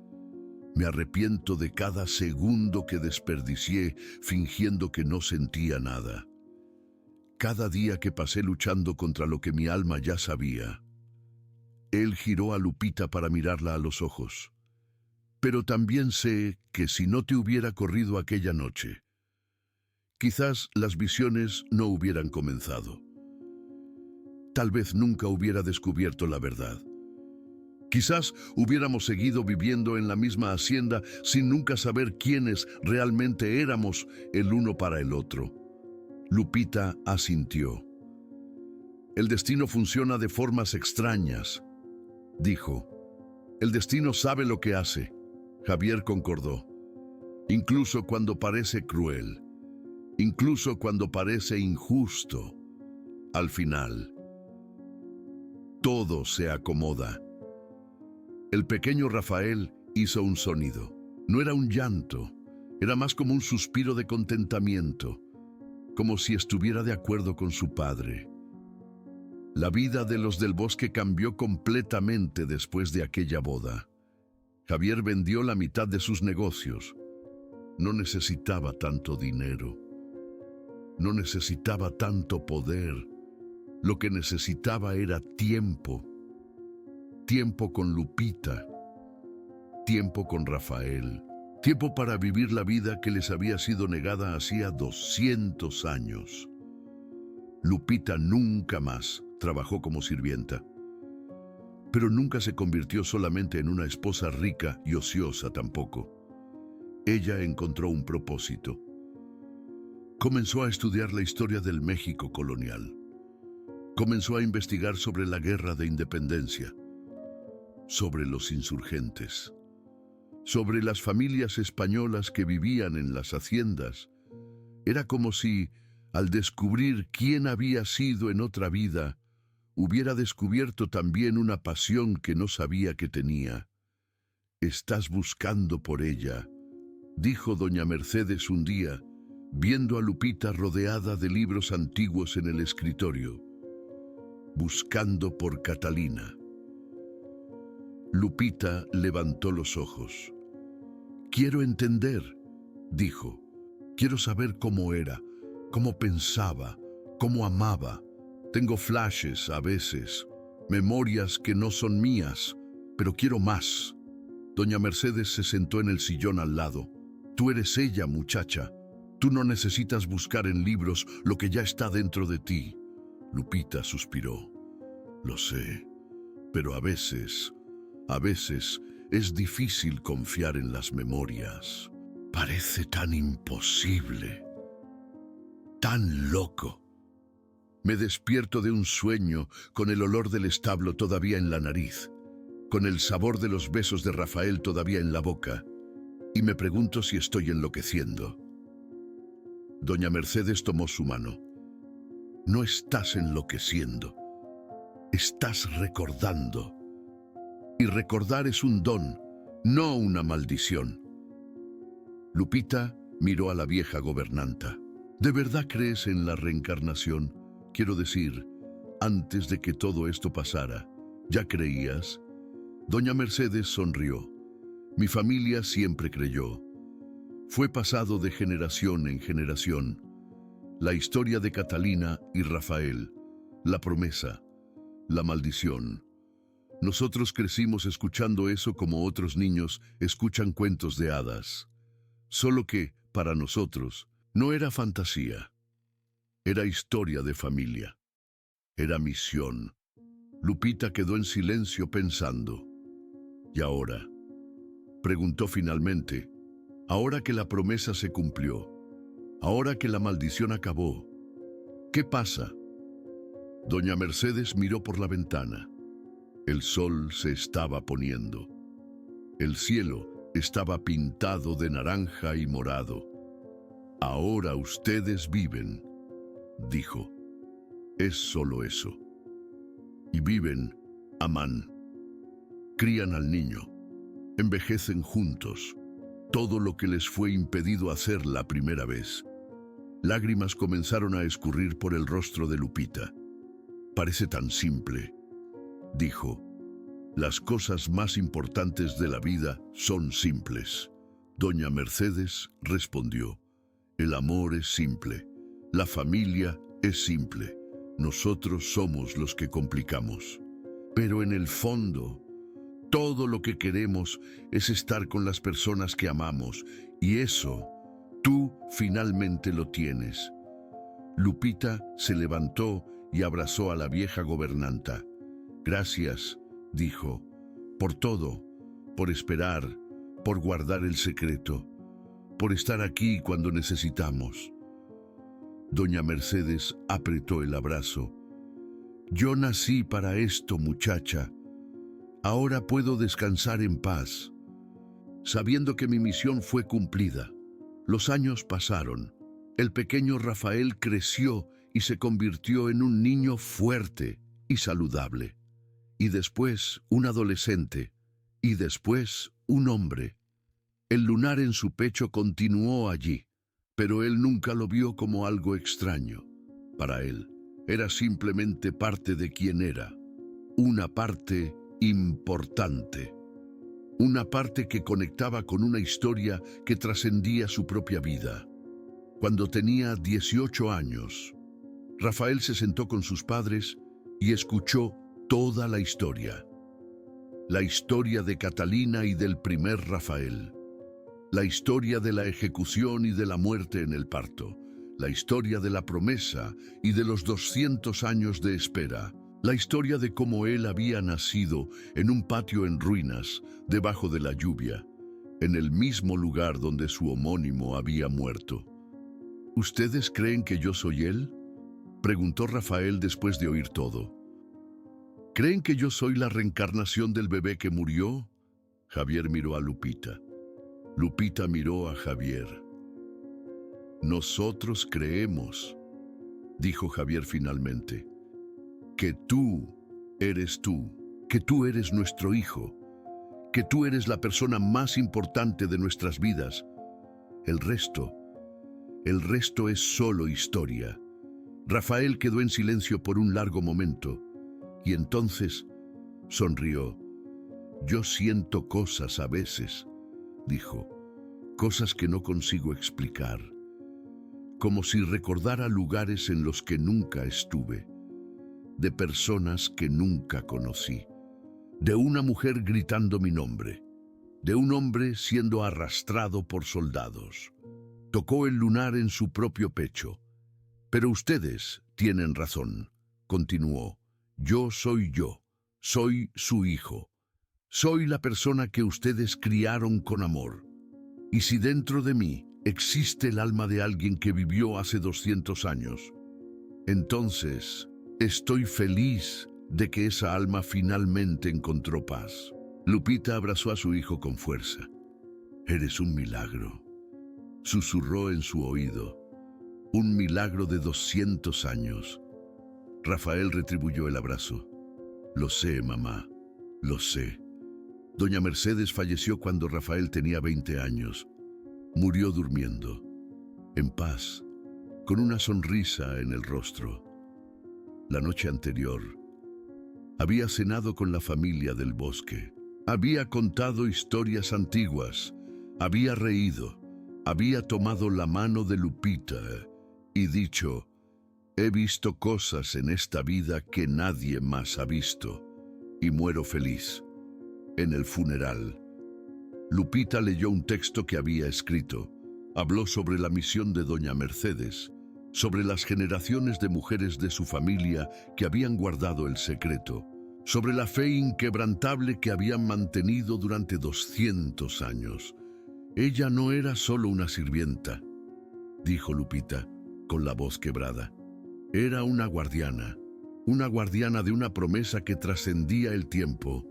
Me arrepiento de cada segundo que desperdicié fingiendo que no sentía nada. Cada día que pasé luchando contra lo que mi alma ya sabía. Él giró a Lupita para mirarla a los ojos. Pero también sé que si no te hubiera corrido aquella noche, quizás las visiones no hubieran comenzado. Tal vez nunca hubiera descubierto la verdad. Quizás hubiéramos seguido viviendo en la misma hacienda sin nunca saber quiénes realmente éramos el uno para el otro. Lupita asintió. El destino funciona de formas extrañas, dijo. El destino sabe lo que hace. Javier concordó. Incluso cuando parece cruel, incluso cuando parece injusto, al final, todo se acomoda. El pequeño Rafael hizo un sonido. No era un llanto, era más como un suspiro de contentamiento, como si estuviera de acuerdo con su padre. La vida de los del bosque cambió completamente después de aquella boda. Javier vendió la mitad de sus negocios. No necesitaba tanto dinero. No necesitaba tanto poder. Lo que necesitaba era tiempo. Tiempo con Lupita. Tiempo con Rafael. Tiempo para vivir la vida que les había sido negada hacía 200 años. Lupita nunca más trabajó como sirvienta. Pero nunca se convirtió solamente en una esposa rica y ociosa tampoco. Ella encontró un propósito. Comenzó a estudiar la historia del México colonial. Comenzó a investigar sobre la guerra de independencia, sobre los insurgentes, sobre las familias españolas que vivían en las haciendas. Era como si, al descubrir quién había sido en otra vida, hubiera descubierto también una pasión que no sabía que tenía. Estás buscando por ella, dijo doña Mercedes un día, viendo a Lupita rodeada de libros antiguos en el escritorio. Buscando por Catalina. Lupita levantó los ojos. Quiero entender, dijo. Quiero saber cómo era, cómo pensaba, cómo amaba. Tengo flashes a veces, memorias que no son mías, pero quiero más. Doña Mercedes se sentó en el sillón al lado. Tú eres ella, muchacha. Tú no necesitas buscar en libros lo que ya está dentro de ti. Lupita suspiró. Lo sé, pero a veces Es difícil confiar en las memorias. Parece tan imposible, tan loco. Me despierto de un sueño con el olor del establo todavía en la nariz, con el sabor de los besos de Rafael todavía en la boca, y me pregunto si estoy enloqueciendo. Doña Mercedes tomó su mano. No estás enloqueciendo, estás recordando. Y recordar es un don, no una maldición. Lupita miró a la vieja gobernanta. ¿De verdad crees en la reencarnación? Quiero decir, antes de que todo esto pasara, ¿ya creías? Doña Mercedes sonrió. Mi familia siempre creyó. Fue pasado de generación en generación. La historia de Catalina y Rafael, la promesa, la maldición. Nosotros crecimos escuchando eso como otros niños escuchan cuentos de hadas. Solo que, para nosotros, no era fantasía. Era historia de familia. Era misión. Lupita quedó en silencio pensando. ¿Y ahora? Preguntó finalmente. Ahora que la promesa se cumplió, ahora que la maldición acabó, ¿qué pasa? Doña Mercedes miró por la ventana. El sol se estaba poniendo. El cielo estaba pintado de naranja y morado. Ahora ustedes viven, dijo. Es solo eso. Y viven, aman. Crían al niño. Envejecen juntos. Todo lo que les fue impedido hacer la primera vez. Lágrimas comenzaron a escurrir por el rostro de Lupita. Parece tan simple, dijo. Las cosas más importantes de la vida son simples. Doña Mercedes respondió. El amor es simple. La familia es simple. Nosotros somos los que complicamos. Pero en el fondo, todo lo que queremos es estar con las personas que amamos, y eso, tú finalmente lo tienes. Lupita se levantó y abrazó a la vieja gobernanta. Gracias, dijo, por todo, por esperar, por guardar el secreto, por estar aquí cuando necesitamos. Doña Mercedes apretó el abrazo. Yo nací para esto, muchacha. Ahora puedo descansar en paz, sabiendo que mi misión fue cumplida. Los años pasaron. El pequeño Rafael creció y se convirtió en un niño fuerte y saludable. Y después un adolescente. Y después un hombre. El lunar en su pecho continuó allí, pero él nunca lo vio como algo extraño. Para él, era simplemente parte de quien era. Una parte importante. Una parte que conectaba con una historia que trascendía su propia vida. Cuando tenía 18 años, Rafael se sentó con sus padres y escuchó toda la historia. La historia de Catalina y del primer Rafael. La historia de la ejecución y de la muerte en el parto. La historia de la promesa y de los 200 años de espera. La historia de cómo él había nacido en un patio en ruinas, debajo de la lluvia, en el mismo lugar donde su homónimo había muerto. ¿Ustedes creen que yo soy él? Preguntó Rafael después de oír todo. ¿Creen que yo soy la reencarnación del bebé que murió? Javier miró a Lupita. Lupita miró a Javier. Nosotros creemos, dijo Javier finalmente, que tú, que tú eres nuestro hijo, que tú eres la persona más importante de nuestras vidas. El resto es solo historia. Rafael quedó en silencio por un largo momento y entonces sonrió. Yo siento cosas a veces, dijo, cosas que no consigo explicar, como si recordara lugares en los que nunca estuve, de personas que nunca conocí, de una mujer gritando mi nombre, de un hombre siendo arrastrado por soldados. Tocó el lunar en su propio pecho. Pero ustedes tienen razón, continuó. Yo, soy su hijo. Soy la persona que ustedes criaron con amor. Y si dentro de mí existe el alma de alguien que vivió hace 200 años, entonces estoy feliz de que esa alma finalmente encontró paz. Lupita abrazó a su hijo con fuerza. Eres un milagro, susurró en su oído. Un milagro de 200 años. Rafael retribuyó el abrazo. Lo sé, mamá, lo sé. Doña Mercedes falleció cuando Rafael tenía 20 años. Murió durmiendo, en paz, con una sonrisa en el rostro. La noche anterior, había cenado con la familia del bosque. Había contado historias antiguas, había reído, había tomado la mano de Lupita y dicho: he visto cosas en esta vida que nadie más ha visto, y muero feliz. En el funeral, Lupita leyó un texto que había escrito. Habló sobre la misión de doña Mercedes, sobre las generaciones de mujeres de su familia que habían guardado el secreto, sobre la fe inquebrantable que habían mantenido durante 200 años. Ella no era solo una sirvienta, dijo Lupita, con la voz quebrada. Era una guardiana de una promesa que trascendía el tiempo,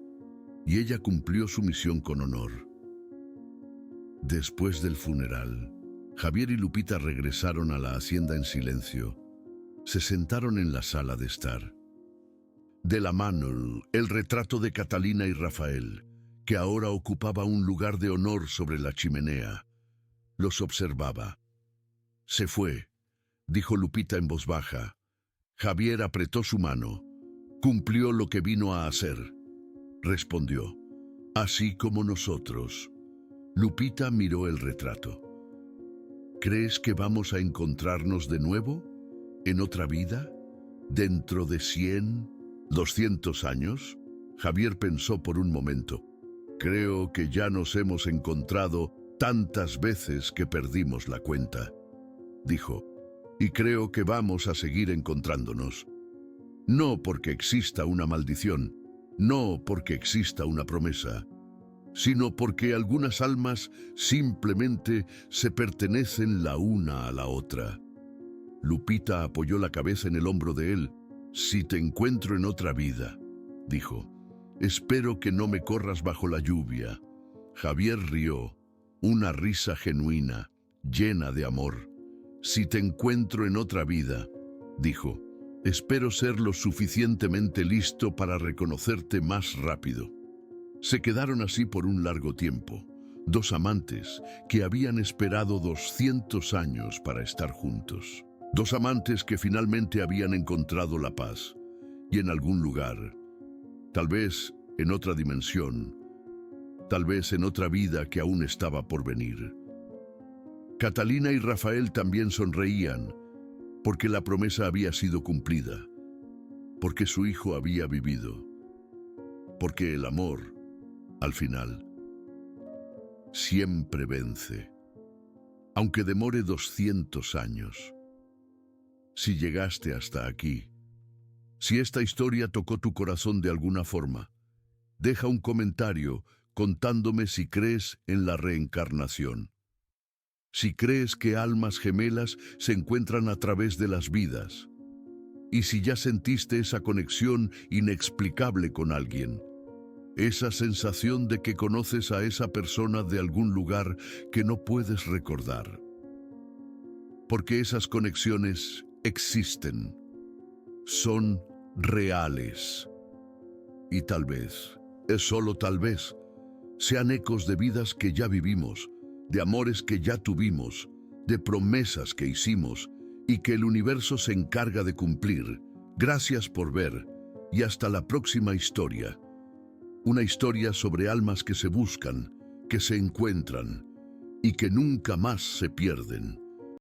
y ella cumplió su misión con honor. Después del funeral, Javier y Lupita regresaron a la hacienda en silencio. Se sentaron en la sala de estar. De la mano, el retrato de Catalina y Rafael, que ahora ocupaba un lugar de honor sobre la chimenea, los observaba. Se fue, dijo Lupita en voz baja. Javier apretó su mano. Cumplió lo que vino a hacer, respondió. Así como nosotros. Lupita miró el retrato. ¿Crees que vamos a encontrarnos de nuevo? ¿En otra vida? ¿Dentro de 100, 200 años? Javier pensó por un momento. Creo que ya nos hemos encontrado tantas veces que perdimos la cuenta, dijo. Y creo que vamos a seguir encontrándonos. No porque exista una maldición, no porque exista una promesa, sino porque algunas almas simplemente se pertenecen la una a la otra. Lupita apoyó la cabeza en el hombro de él. Si te encuentro en otra vida, dijo, espero que no me corras bajo la lluvia. Javier rió, una risa genuina, llena de amor. Si te encuentro en otra vida, dijo, espero ser lo suficientemente listo para reconocerte más rápido. Se quedaron así por un largo tiempo, dos amantes que habían esperado 200 años para estar juntos. Dos amantes que finalmente habían encontrado la paz, y en algún lugar, tal vez en otra dimensión, tal vez en otra vida que aún estaba por venir. Catalina y Rafael también sonreían, porque la promesa había sido cumplida, porque su hijo había vivido, porque el amor, al final, siempre vence, aunque demore 200 años. Si llegaste hasta aquí, si esta historia tocó tu corazón de alguna forma, deja un comentario contándome si crees en la reencarnación. Si crees que almas gemelas se encuentran a través de las vidas. Y si ya sentiste esa conexión inexplicable con alguien. Esa sensación de que conoces a esa persona de algún lugar que no puedes recordar. Porque esas conexiones existen. Son reales. Y tal vez, es solo tal vez, sean ecos de vidas que ya vivimos, de amores que ya tuvimos, de promesas que hicimos y que el universo se encarga de cumplir. Gracias por ver y hasta la próxima historia. Una historia sobre almas que se buscan, que se encuentran y que nunca más se pierden.